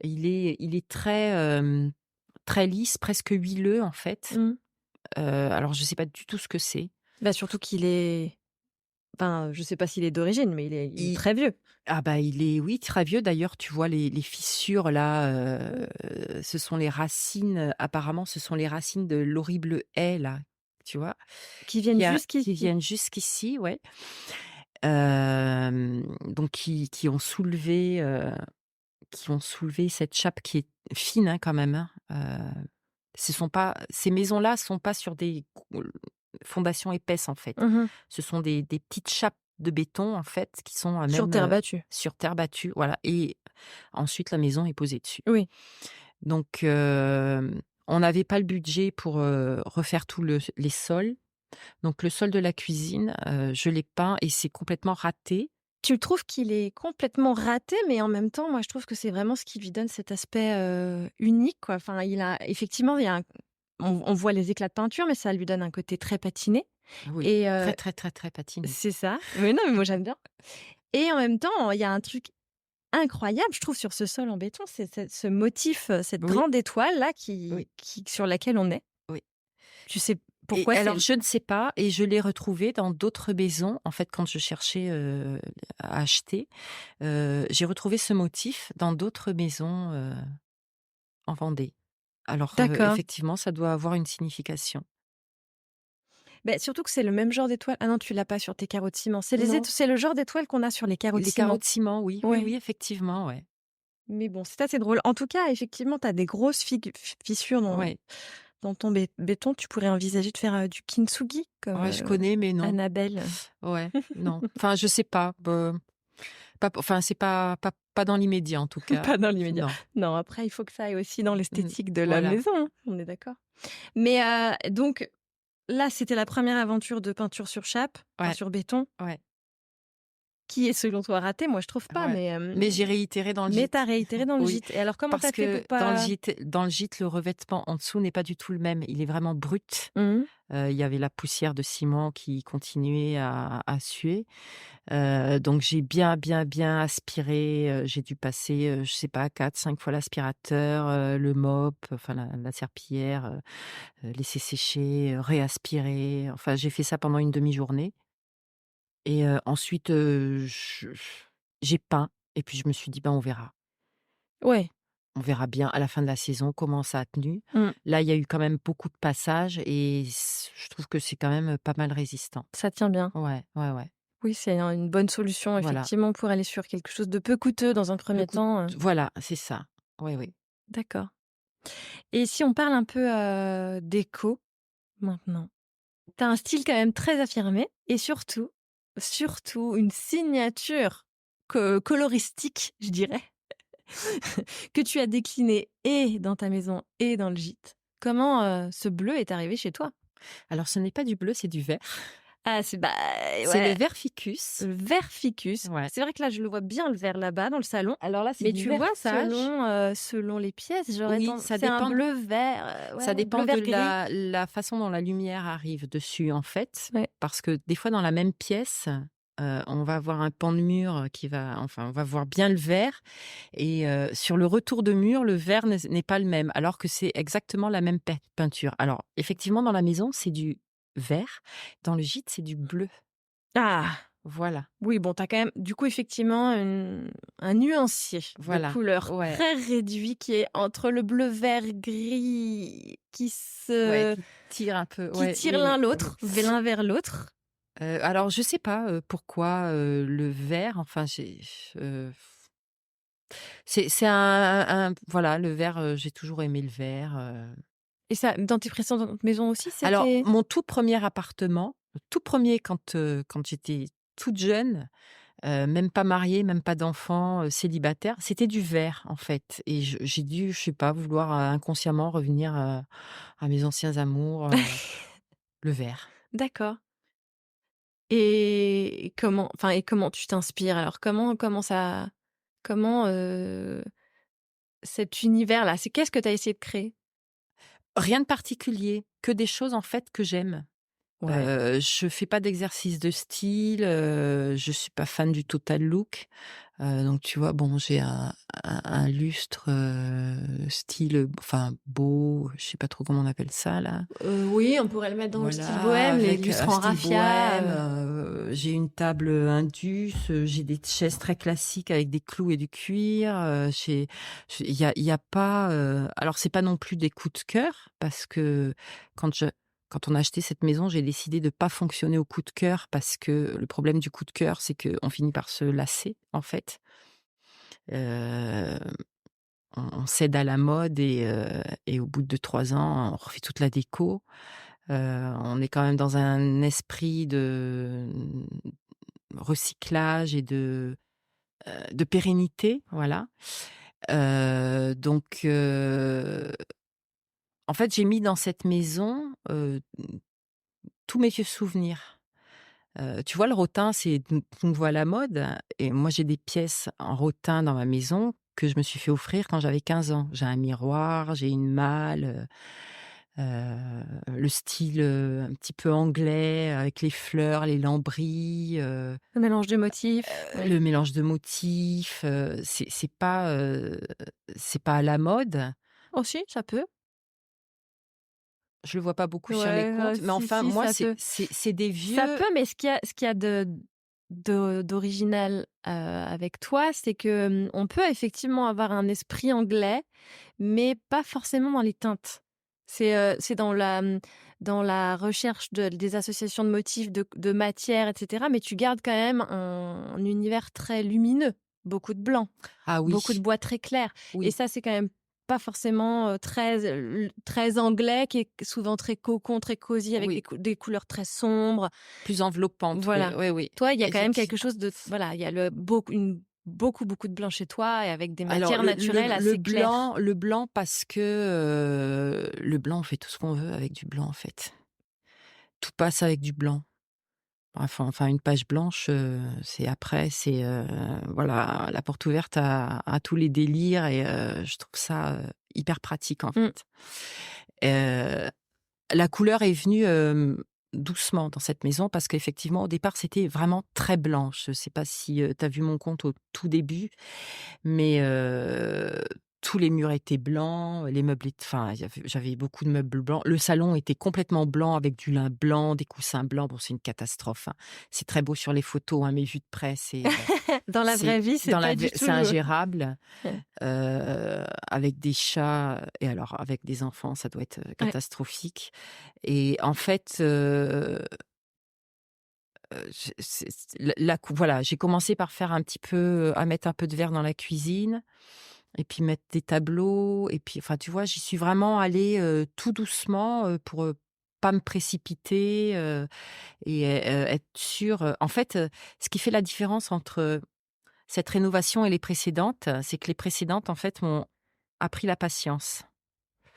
Il est très, très lisse, presque huileux en fait. Mmh. Alors je sais pas du tout ce que c'est. Bah, surtout qu'il est enfin, je sais pas s'il est d'origine, mais il est Il très vieux. Ah bah, il est, oui, très vieux. D'ailleurs, tu vois les fissures là, Mmh. ce sont les racines, apparemment ce sont les racines de l'horrible haie là, tu vois? Qui viennent Qui jusqu'ici. viennent jusqu'ici, ouais. Donc qui ont soulevé cette chape qui est fine, hein, quand même, hein. Ce sont pas Ces maisons-là sont pas sur des fondations épaisses, en fait. Mmh. Ce sont des petites chapes de béton, en fait, qui sont, Sur même, terre battue. sur terre battue, voilà, et ensuite la maison est posée dessus. Oui. Donc on n'avait pas le budget pour, refaire tout les sols. Donc le sol de la cuisine, je l'ai peint et c'est complètement raté. Tu trouves qu'il est complètement raté, mais en même temps, moi, je trouve que c'est vraiment ce qui lui donne cet aspect, unique, quoi. Enfin, il a effectivement, il y a un on voit les éclats de peinture, mais ça lui donne un côté très patiné Oui, et très, très, très, très patiné. c'est ça. Mais non, mais moi, j'aime bien et en même temps, il y a un truc incroyable, je trouve, sur ce sol en béton, c'est ce motif, cette Oui, grande étoile-là oui, qui sur laquelle on est. oui. Tu sais Et pourquoi alors c'est je ne sais pas, et je l'ai retrouvé dans d'autres maisons, en fait, quand je cherchais, à acheter, j'ai retrouvé ce motif dans d'autres maisons, en Vendée. Alors, d'accord. effectivement, ça doit avoir une signification. Beh, surtout que c'est le même genre d'étoile. Ah non, tu l'as pas sur tes carreaux de ciment. Non, C'est le genre d'étoile qu'on a sur les carreaux de les carreaux ciment. de ciment, oui, oui, Ouais. oui, effectivement, ouais. Mais bon, c'est assez drôle. En tout cas, effectivement, tu as des grosses fissures Ouais, dans ton béton. Tu pourrais envisager de faire, du kintsugi comme, ouais, je connais, mais non. Annabelle. Ouais, non. Enfin, je sais pas, enfin, c'est pas dans l'immédiat, en tout cas. Pas dans l'immédiat. Non. Non, après, il faut que ça aille aussi dans Mmh. l'esthétique de la Voilà. maison, hein, on est d'accord. Mais, donc là, c'était la première aventure de peinture sur chape, enfin Ouais, sur béton, ouais, qui est selon toi ratée. Moi, je trouve pas, ouais. Mais j'ai réitéré dans le mais tu as gîte. réitéré dans le Oui, gîte. Et alors comment tu parce as fait que pour pas dans le gîte, le revêtement en dessous n'est pas du tout le même. Il est vraiment brut. mmh Il y avait la poussière de ciment qui continuait à suer. Donc j'ai bien, bien, bien aspiré, j'ai dû passer, je sais pas, 4, 5 fois l'aspirateur, le mop, enfin la serpillière, laisser sécher, réaspirer. Enfin, j'ai fait ça pendant une demi-journée, et ensuite, j'ai peint, et puis je me suis dit: «Ben, on verra». Ouais. On verra bien à la fin de la saison comment ça a tenu. Mmh. Là, il y a eu quand même beaucoup de passages, et je trouve que c'est quand même pas mal résistant. Ça tient bien. Ouais, ouais, ouais. Oui, c'est une bonne solution Voilà. effectivement pour aller sur quelque chose de peu coûteux dans un Le premier coup temps, Voilà, c'est ça. Oui, oui. d'accord. Et si on parle un peu, déco maintenant? Tu as un style quand même très affirmé et surtout une signature coloristique, je dirais, que tu as déclinée et dans ta maison et dans le gîte. Comment, ce bleu est arrivé chez toi? Alors ce n'est pas du bleu, c'est du vert. Ah c'est bah, C'est le ouais, vert ficus. le vert ficus. Ouais. C'est vrai que là, je le vois bien le vert là-bas dans le salon. Alors là, c'est Mais du tu vert vois, sage. selon les pièces, j'aurais Oui, ten ça c'est un dépend bleu vert, ça dépend bleu de vert gris. la façon dont la lumière arrive dessus, en fait. Ouais. Parce que des fois, dans la même pièce, on va avoir un pan de mur qui va, enfin, on va voir bien le vert, et sur le retour de mur, le vert n'est pas le même, alors que c'est exactement la même peinture. Alors effectivement, dans la maison, c'est du vert, dans le gîte, c'est du bleu. Ah! Voilà, Oui, bon, tu as quand même, du coup, effectivement, un nuancier de voilà, couleurs ouais, très réduit qui est entre le bleu, vert, gris ouais, qui tire un peu, qui ouais, tire oui, oui. l'un l'autre, l'un vers l'autre. Alors je sais pas, pourquoi, le vert, enfin heu, c'est voilà, le vert, j'ai toujours aimé le vert. Et ça, dans tes précédentes maisons aussi, Alors c'était mon tout premier appartement, Le tout premier quand j'étais toute jeune, même pas mariée, même pas d'enfant, célibataire, c'était du verre, en fait et j'ai dû, je sais pas, vouloir, inconsciemment revenir, à mes anciens amours, le verre. D'accord. Et comment tu t'inspires alors? Comment, cet univers-là, qu'est-ce que tu as essayé de créer? Rien de particulier, que des choses, en fait, que j'aime. Ouais. Je fais pas d'exercice de style, je suis pas fan du total look. Donc tu vois, bon, j'ai un lustre, style, enfin beau, je sais pas trop comment on appelle ça là. Oui, on pourrait le mettre dans le style Voilà, bohème, les avec lustres un en style raffia, bohème, j'ai une table, Indus, j'ai des chaises très classiques avec des clous et du cuir, il y a pas, alors c'est pas non plus des coups de cœur parce que quand je quand on a acheté cette maison, j'ai décidé de pas fonctionner au coup de cœur parce que le problème du coup de cœur, c'est qu'on finit par se lasser, en fait. Heu, on cède à la mode et au bout de 3 ans, on refait toute la déco. On est quand même dans un esprit de, recyclage et de pérennité, voilà. Donc en fait, j'ai mis dans cette maison, tous mes vieux souvenirs. Tu vois, le rotin, c'est nouveau à la mode et moi, j'ai des pièces en rotin dans ma maison que je me suis fait offrir quand j'avais 15 ans. J'ai un miroir, j'ai une malle, le style, un petit peu anglais avec les fleurs, les lambris, le mélange de motifs, oui. le mélange de motifs, c'est pas à la mode. Oh si, ça peut. Je le vois pas beaucoup sur les Ouais, comptes, mais si, enfin, si, moi, ça c'est peut. c'est c'est des Ça vieux. peut, mais ce qu'il y a d'original, avec toi, c'est que, on peut effectivement avoir un esprit anglais, mais pas forcément dans les teintes. C'est dans la recherche des associations de motifs, de matières et cetera, mais tu gardes quand même un univers très lumineux. Beaucoup de blanc, Ah beaucoup de oui, bois très clair et oui, ça, c'est quand même pas forcément, très anglais, qui est souvent très cocon, très cosy avec oui. des couleurs très sombres. Plus enveloppante, oui, Voilà. oui, oui, Toi, il y a quand même quelque effectivement. chose de voilà, il y a beaucoup de blanc chez toi et avec des Alors matières naturelles assez claires. le blanc parce que, le blanc, on fait tout ce qu'on veut avec du blanc, en fait. Tout passe avec du blanc. Enfin une page blanche, c'est, voilà, la porte ouverte à tous les délires et je trouve ça, hyper pratique, en Mmh. fait. Heu, la couleur est venue, doucement dans cette maison parce qu'effectivement, au départ, c'était vraiment très blanche. Je sais pas si, tu as vu mon compte au tout début, mais tous les murs étaient blancs, les meubles enfin, j'avais beaucoup de meubles blancs. Le salon était complètement blanc avec du lin blanc, des coussins blancs. Bon, c'est une catastrophe, hein. C'est très beau sur les photos, hein, mais vu de près, Dans la vraie vie, c'est dans la pas v du tout, c'est ingérable, ouais. avec des chats et alors avec des enfants, ça doit être, Ouais. catastrophique et en fait, c'est la cou voilà, j'ai commencé par faire un petit peu, à mettre un peu de verre dans la cuisine et puis mettre des tableaux et puis enfin, tu vois, j'y suis vraiment allée, tout doucement, pour, pas me précipiter, et être sûre, en fait, ce qui fait la différence entre cette rénovation et les précédentes, c'est que les précédentes, en fait, m'ont appris la patience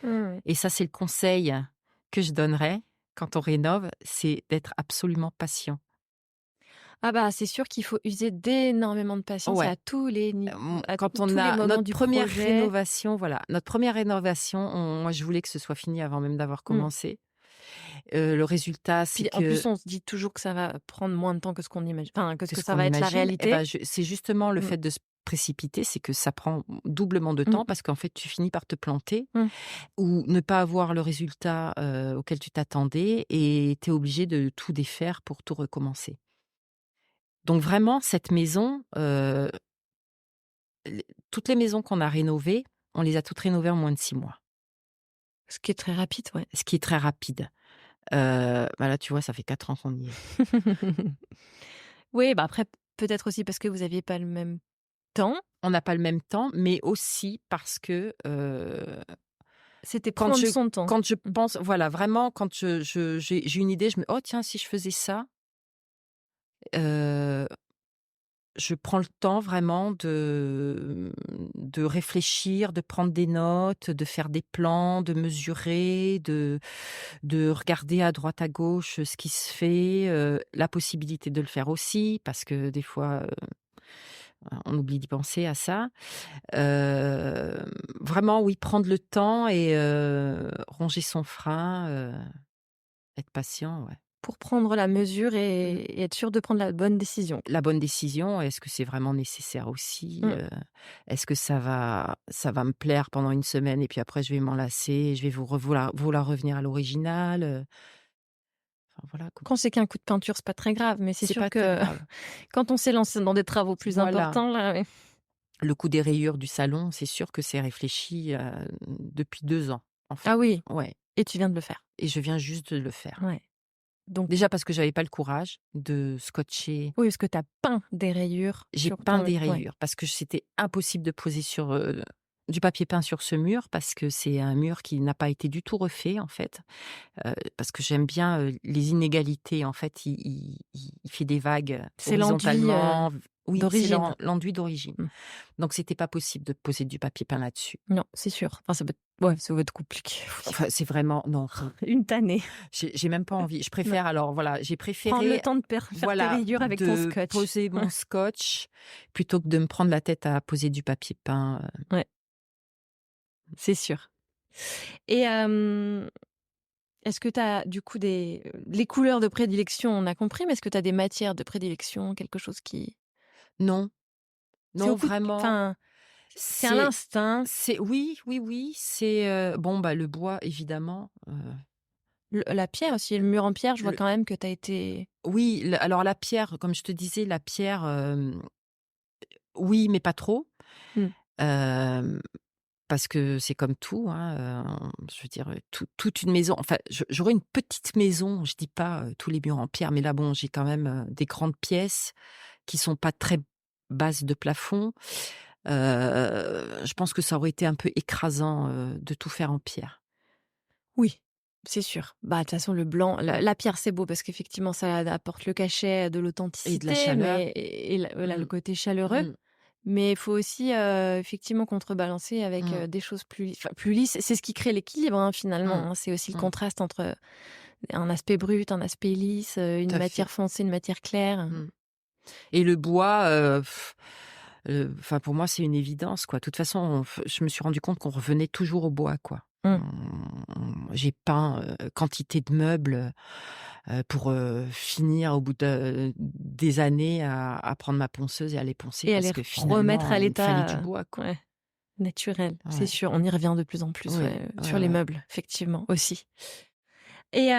Mmh. et ça, c'est le conseil que je donnerais quand on rénove, c'est d'être absolument patient. Ah bah, c'est sûr qu'il faut user d'énormément de patience Ouais. à tous les à Quand on tous les a moments notre du première projet. rénovation, voilà, notre première rénovation, moi, je voulais que ce soit fini avant même d'avoir Mmh. commencé. Le résultat, c'est Puis en que plus, on se dit toujours que ça va prendre moins de temps que ce qu'on imagine, enfin, que ce que que ce ça qu'on va être la imagine et ben, réalité. c'est justement le Mmh. fait de se précipiter, c'est que ça prend doublement de Mmh. temps parce qu'en fait, tu finis par te planter Mmh. ou ne pas avoir le résultat, auquel tu t'attendais et tu es obligé de tout défaire pour tout recommencer. Donc vraiment cette maison, les toutes les maisons qu'on a rénovées, on les a toutes rénovées en moins de 6 mois, Ce qui est très rapide, ouais. ce qui est très rapide. Bah, là, tu vois, ça fait 4 ans qu'on y est. Oui, bah, après, peut-être aussi parce que vous aviez pas le même temps. On n'a pas le même temps, mais aussi parce que, C'était Quand prendre je son temps. quand je Mmh. pense voilà, vraiment quand j'ai une idée, je me: «Oh tiens, si je faisais ça», heu, je prends le temps vraiment de réfléchir, de prendre des notes, de faire des plans, de mesurer, de regarder à droite à gauche, ce qui se fait, la possibilité de le faire aussi parce que des fois, on oublie d'y penser à ça. Vraiment oui, prendre le temps et ronger son frein, être patient, ouais. Pour prendre la mesure Mmh. et être sûr de prendre la bonne décision. La bonne décision, est-ce que c'est vraiment nécessaire aussi? Mmh. Est-ce que ça va me plaire pendant une semaine et puis après je vais m'en lasser et je vais vouloir revenir à l'original, enfin voilà quoi. Quand c'est qu'un coup de peinture, c'est pas très grave, mais c'est C'est sûr pas très que grave. quand on s'est lancé dans des travaux plus Voilà. importants, là, oui. Le coup des rayures du salon, c'est sûr que c'est réfléchi, depuis 2 ans, en fait. Ah oui, Ouais, et tu viens de le faire. et je viens juste de le faire. Ouais. Donc Déjà parce que j'avais pas le courage de scotcher. oui, parce que tu as peint des rayures J'ai sur peint ton des ouais. rayures parce que c'était impossible de poser sur, du papier peint sur ce mur parce que c'est un mur qui n'a pas été du tout refait, en fait. Parce que j'aime bien, les inégalités, en fait. Il fait des vagues C'est l'enduit, horizontalement. Oui, c'est d'origine. l'enduit d'origine. Mmh. Donc c'était pas possible de poser du papier peint là-dessus. Non, c'est sûr. Enfin, ça va être compliqué. Enfin, c'est vraiment non, Une tannée. j'ai même pas envie. Je Non. préfère alors voilà, j'ai Prendre le préféré, temps de faire tes voilà, rayures avec ton de scotch. poser mon scotch plutôt que de me prendre la tête à poser du papier peint, Ouais, c'est sûr. Et est-ce que tu as du coup les couleurs de prédilection, on a compris, mais est-ce que tu as des matières de prédilection, quelque chose qui non, c'est non au coup de vraiment, enfin, c'est à c'est l'instinct, oui, oui, oui, c'est, bon, bah, le bois évidemment, la pierre aussi, le mur en pierre, je vois le quand même que tu as été oui, alors la pierre, comme je te disais, la pierre, oui, mais pas trop, mmh, hem, parce que c'est comme tout, hein, je veux dire, toute une maison, enfin, j'aurais une petite maison, je dis pas, tous les murs en pierre, mais là, bon, j'ai quand même, des grandes pièces qui sont pas très basses de plafond. Je pense que ça aurait été un peu écrasant, de tout faire en pierre. oui, c'est sûr. Bah, de toute façon, le blanc, la pierre, c'est beau parce qu'effectivement, ça apporte le cachet de Et de la l'authenticité, chaleur. mais et là, voilà, le Mmh. côté chaleureux. Mmh. Mais il faut aussi, effectivement contrebalancer avec, Mmh. des choses plus lisses. C'est ce qui crée l'équilibre, hein, finalement, Mmh. hein. C'est aussi le Mmh. contraste entre un aspect brut, un aspect lisse, Tout une à fait. matière foncée, une matière claire. Mmh. Et le bois, enfin pour moi c'est une évidence quoi. De toute façon, je me suis rendu compte qu'on revenait toujours au bois quoi. Mmh. J'ai peint, quantité de meubles, pour, finir au bout des années à prendre ma ponceuse et à les poncer Et à parce les que remettre finalement, à il me fallait du l'état, bois quoi. ouais, naturel, c'est Ouais. sûr. On y revient de plus en plus, Oui. ouais, Ouais, sur les ouais. meubles, effectivement, aussi. Et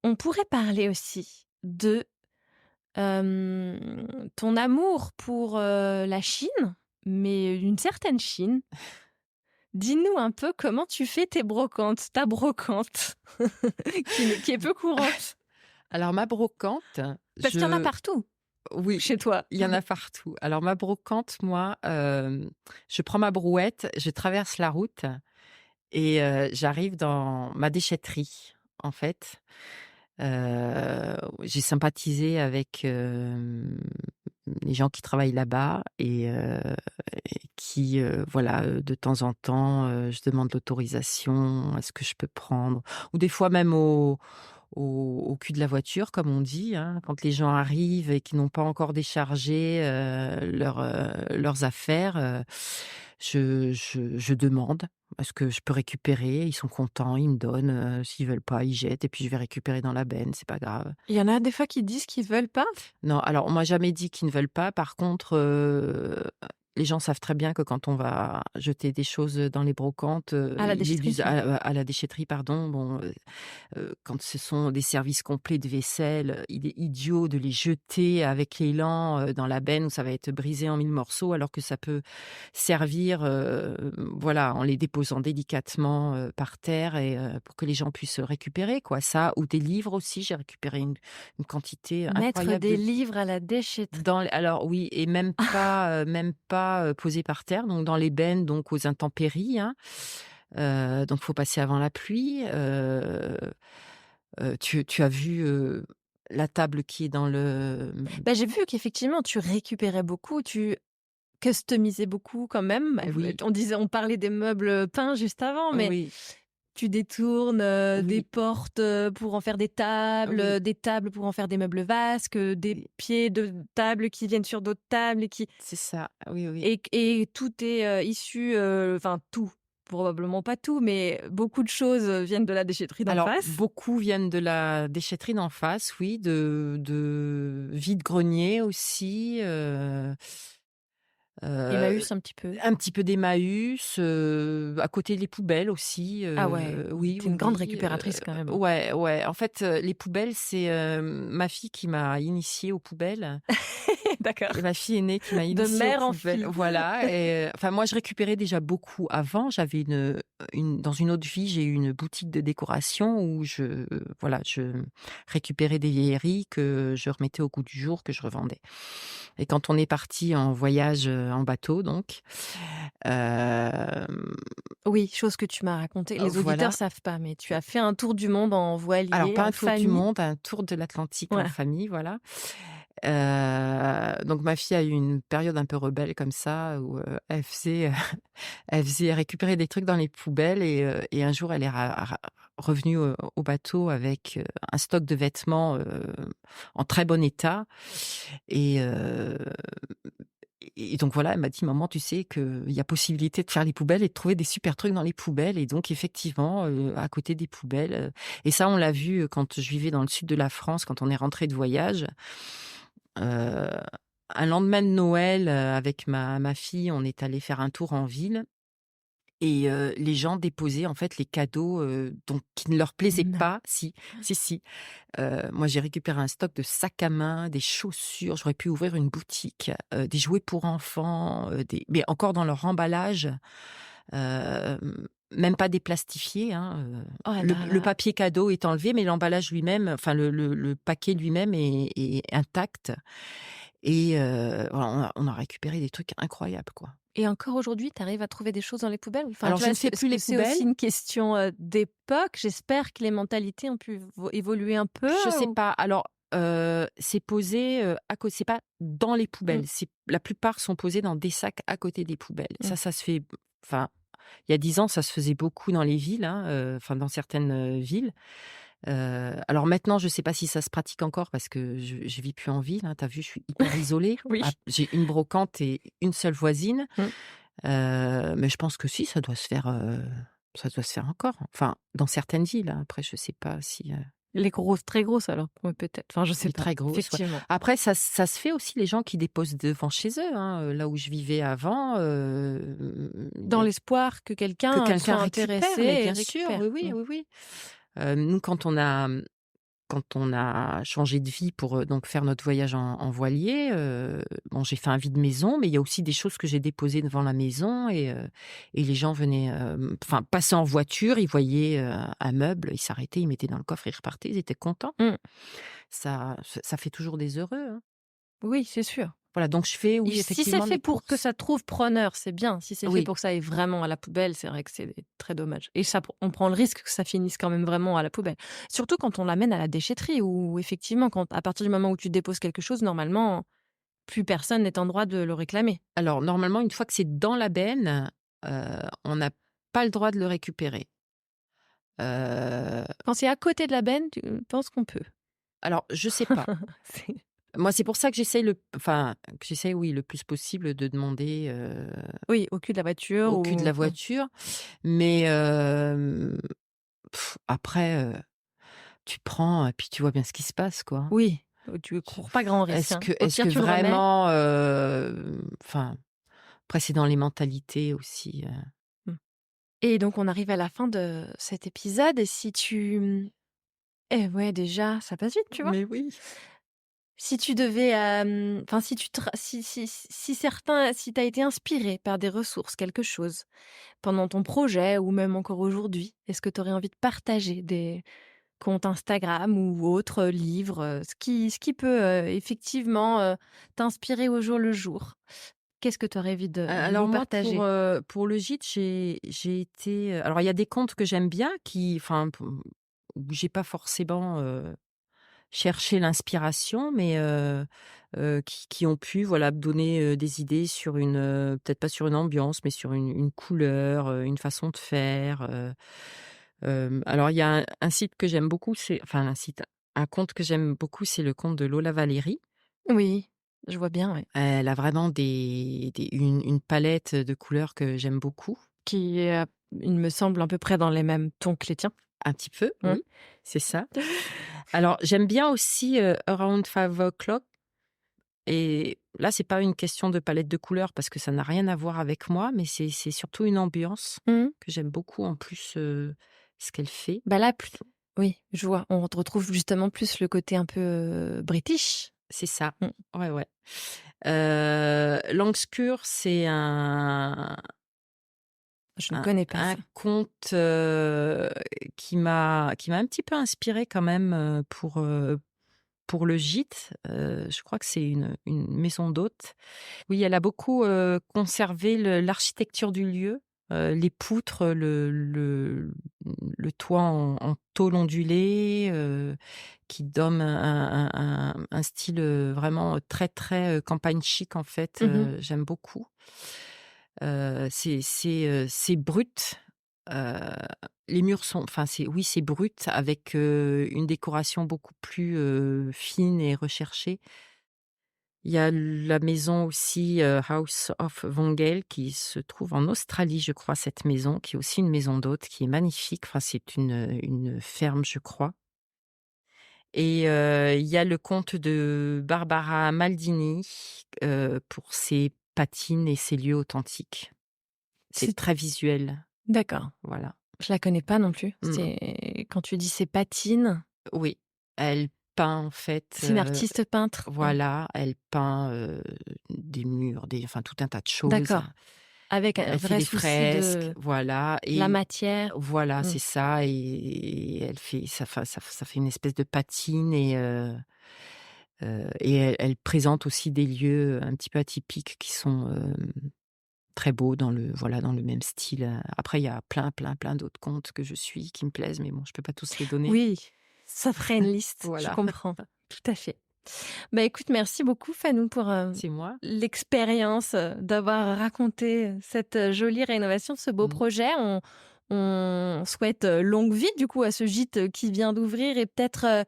on pourrait parler aussi de, ton amour pour, la Chine, mais une certaine Chine. Dis-nous un peu comment tu fais tes brocantes, ta brocante qui est peu courante. Alors ma brocante, Parce qu'il y en a je partout oui, chez toi. il y en a partout. Alors ma brocante, moi, je prends ma brouette, je traverse la route et j'arrive dans ma déchetterie, en fait. J'ai sympathisé avec, les gens qui travaillent là-bas et qui, voilà, de temps en temps, je demande l'autorisation. Est-ce que je peux prendre? Ou des fois même au cul de la voiture, comme on dit, hein, quand les gens arrivent et qui n'ont pas encore déchargé, leurs affaires, je demande: «Est-ce que je peux récupérer?» Ils sont contents, ils me donnent, s'ils veulent pas, ils jettent et puis je vais récupérer dans la benne, c'est pas grave. Il y en a des fois qui disent qu'ils veulent pas? Non, alors on m'a jamais dit qu'ils ne veulent pas. Par contre, les gens savent très bien que quand on va jeter des choses, dans les brocantes, À la il est déchetterie? d'usa à la déchetterie, pardon, bon, quand ce sont des services complets de vaisselle, il est idiot de les jeter avec l'élan, dans la benne où ça va être brisé en 1000 morceaux, alors que ça peut servir, voilà, en les déposant délicatement, par terre et pour que les gens puissent récupérer, quoi. Ça ou des livres aussi, j'ai récupéré une quantité Mettre incroyable des de livres à la déchetterie. alors oui et même pas, pas, posés par terre, donc dans les bennes, donc aux intempéries, hein. Donc faut passer avant la pluie. Tu as vu, la table qui est dans le Bah, j'ai vu qu'effectivement tu récupérais beaucoup, tu customisais beaucoup quand même. oui, On parlait des meubles peints juste avant, mais oui, tu détournes, des oui, portes, pour en faire oui, des tables pour en faire des meubles vasques, des oui, pieds de table qui viennent sur d'autres tables c'est ça. Oui, oui. et tout est, issu, enfin tout, probablement pas tout, mais beaucoup de choses, viennent de la déchetterie d'en Alors, face. beaucoup viennent de la déchetterie d'en face, oui, de vide-greniers aussi, heu, Emmaüs un petit peu. un petit peu d'Emmaüs, à côté des poubelles aussi, Ah ouais, oui, tu oui, une grande oui, récupératrice quand même, hein. ouais, ouais. En fait, les poubelles, c'est, ma fille qui m'a initiée aux poubelles. D'accord. Et ma fille aînée qui m'a De initiée aux mère en poubelles, fille. voilà. Et enfin moi je récupérais déjà beaucoup avant. J'avais une dans une autre vie, j'ai eu une boutique de décoration où voilà, je récupérais des vieilleries que je remettais au goût du jour, que je revendais. Et quand on est parti en voyage, en bateau donc, hem, Oui, chose que tu m'as racontée. Les auditeurs voilà. savent pas, mais tu as fait un tour du monde en Alors voilier, pas en un tour du famille. monde, un tour de l'Atlantique en Voilà. famille, voilà. Donc ma fille a eu une période un peu rebelle comme ça où, elle récupérer des trucs dans les poubelles et un jour elle est revenue au bateau avec, un stock de vêtements, en très bon état et heu et donc voilà, elle m'a dit: «Maman, tu sais qu'il y a possibilité de faire les poubelles et de trouver des super trucs dans les poubelles» et donc effectivement, à côté des poubelles, et ça on l'a vu, quand je vivais dans le sud de la France, quand on est rentré de voyage. Heu, un lendemain de Noël, avec ma fille, on est allé faire un tour en ville et les gens déposaient en fait les cadeaux, donc qui ne leur plaisaient Non. pas. Si, si, si. Moi j'ai récupéré un stock de sacs à main, des chaussures, j'aurais pu ouvrir une boutique, des jouets pour enfants, des mais encore dans leur emballage, même pas déplastifié, hein, Oh là le là. papier cadeau est enlevé, mais l'emballage lui-même, enfin le paquet lui-même est intact. Et voilà, on a récupéré des trucs incroyables, quoi. Et encore aujourd'hui, tu arrives à trouver des choses dans les poubelles? Enfin, Alors tu je vois, ne fais est-ce plus que les c'est poubelles, aussi une question, d'époque? J'espère que les mentalités ont pu évoluer un peu je sais ou? pas. Alors, c'est posé, à cô c'est pas dans les Mmh, poubelles, c'est la plupart sont posés dans des sacs à côté des poubelles. mmh. Ça se fait enfin, il y a 10 ans, ça se faisait beaucoup dans les villes, hein, enfin dans certaines, villes. Alors maintenant, je sais pas si ça se pratique encore parce que je vis plus en ville, hein. Tu as vu, je suis hyper isolée. Oui. Ah, j'ai une brocante et une seule voisine. Mmh. Mais je pense que si, ça doit se faire encore. Enfin, dans certaines villes, hein. Après, je sais pas si, Les grosses, très grosses alors? Ouais, peut-être. Enfin, je sais les pas, très grosses, ouais. effectivement. Après, ça se fait aussi, les gens qui déposent devant chez eux, hein. Là où je vivais avant, il y Dans a l'espoir que que quelqu'un quelqu'un soit récupère, intéressé mais et bien sûr, oui, récupère. oui, Mmh. oui, oui. Nous, quand on a changé de vie pour, donc faire notre voyage en voilier, bon, j'ai fait un vide-maison, mais il y a aussi des choses que j'ai déposées devant la maison et les gens venaient, enfin, passaient en voiture, ils voyaient, un meuble, ils s'arrêtaient, ils mettaient dans le coffre, ils repartaient, ils étaient contents. Mmh. Ça fait toujours des heureux, hein. Oui, c'est sûr. Voilà, donc je fais, Et oui, si c'est effectivement fait les pour que courses. ça trouve preneur, c'est bien. Si c'est fait Oui. pour que ça aille vraiment à la poubelle, c'est vrai que c'est très dommage. Et ça, on prend le risque que ça finisse quand même vraiment à la poubelle. Surtout quand on l'amène à la déchetterie, où effectivement, à partir du moment où tu déposes quelque chose, normalement, plus personne n'est en droit de le réclamer. Alors normalement, une fois que c'est dans la benne, on n'a pas le droit de le récupérer. Heu, Quand c'est à côté de la benne, tu penses qu'on peut. alors je sais pas. C'est- Moi, c'est pour ça que j'essaye, oui, le plus possible de demander, Oui, au cul de la voiture au cul de ou. la voiture. Mais, après, tu prends et puis tu vois bien ce qui se passe, quoi. Oui, tu Tu cours pas grand risque, est-ce hein. que Au est-ce pire, que tu le remets. vraiment, enfin, après c'est dans les mentalités aussi, Mmh. Et donc, on arrive à la fin de cet épisode. Et si eh ouais, déjà, ça passe vite, tu vois. Mais oui. Si tu devais, enfin, si tu te ra si certains si tu as été inspiré par des ressources, quelque chose, pendant ton projet ou même encore aujourd'hui, est-ce que tu aurais envie de partager des comptes Instagram ou autres, livres, ce qui peut, effectivement, t'inspirer au jour le jour? Qu'est-ce que tu aurais envie de Alors nous moi, partager? pour le gîte, j'ai été, alors il y a des contes que j'aime bien où j'ai pas forcément, cherché l'inspiration, mais qui ont pu, voilà, me donner, des idées sur peut-être pas sur une ambiance, mais sur une couleur, une façon de faire, alors il y a un site que j'aime beaucoup, un conte que j'aime beaucoup, c'est le conte de Lola Valérie. Oui, je vois bien, ouais. Elle a vraiment une palette de couleurs que j'aime beaucoup. Qui est, il me semble, à peu près dans les mêmes tons que les tiens. Un petit peu, Mmh. oui, c'est ça. Alors j'aime bien aussi, Around 5 o'clock, et là, c'est pas une question de palette de couleurs parce que ça n'a rien à voir avec moi, mais c'est surtout une ambiance Mmh. que j'aime beaucoup en plus, ce qu'elle fait. Bah, là, oui, je vois. On retrouve justement plus le côté un peu, british. C'est ça. Mmh. Ouais, ouais. L'Angscure, c'est Je ne connais pas un ça. conte, qui m'a un petit peu inspirée quand même, pour le gîte. Je crois que c'est une maison d'hôte. Oui, elle a beaucoup, conservé l'architecture du lieu, les poutres, le toit en tôle ondulée, qui donne un style, vraiment très, très, campagne chic en fait, Mmh. j'aime beaucoup. C'est brut, heu, les murs sont enfin c'est brut avec, une décoration beaucoup plus, fine et recherchée. Il y a la maison aussi, House of Wrangel, qui se trouve en Australie, je crois, cette maison, qui est aussi une maison d'hôtes qui est magnifique. Enfin, c'est une ferme, je crois. Et il y a le conte de Barbara Maldini, pour ses patines et ses lieux authentiques. C'est C'est très visuel, d'accord. voilà. Je la connais pas non plus. Mmh. C'est quand tu dis c'est patine, Oui, elle peint en fait, c'est une artiste peintre? Hein. voilà, elle peint, des murs, enfin tout un tas de choses. D'accord. Avec un Elle fait vrai des souci fresques, de voilà, la et matière. voilà, Mmh. c'est ça, et elle fait ça fait une espèce de patine, et elle présente aussi des lieux un petit peu atypiques qui sont, très beaux dans le même style. Après il y a plein, plein, plein d'autres contes que je suis, qui me plaisent, mais bon, je peux pas tous les donner. Oui, ça ferait une liste, je Voilà, comprends. Tout à fait. Bah, écoute, merci beaucoup Fanou pour, c'est moi. l'expérience, d'avoir raconté, cette, jolie rénovation, ce beau Mmh. projet. On souhaite, longue vie du coup à ce gîte, qui vient d'ouvrir et peut-être,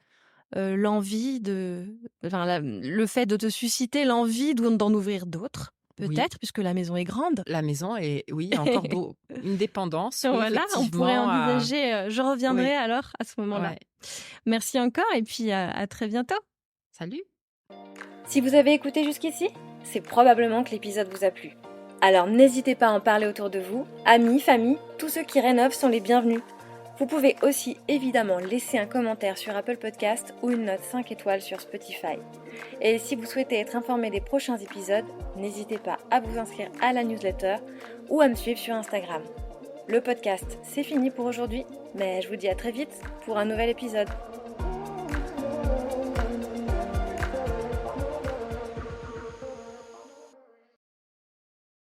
l'envie le fait de te susciter l'envie d'en ouvrir d'autres, Oui, peut-être, puisque la maison est grande. la maison est oui, encore une dépendance, oui, Voilà, on pourrait effectivement, envisager, je reviendrai oui, alors à ce moment-là. ouais. Merci encore et puis à très bientôt. Salut! Si vous avez écouté jusqu'ici, c'est probablement que l'épisode vous a plu. Alors n'hésitez pas à en parler autour de vous, amis, famille, tous ceux qui rénovent sont les bienvenus. Vous pouvez aussi évidemment laisser un commentaire sur Apple Podcast ou une note 5 étoiles sur Spotify. Et si vous souhaitez être informé des prochains épisodes, n'hésitez pas à vous inscrire à la newsletter ou à me suivre sur Instagram. Le podcast, c'est fini pour aujourd'hui, mais je vous dis à très vite pour un nouvel épisode.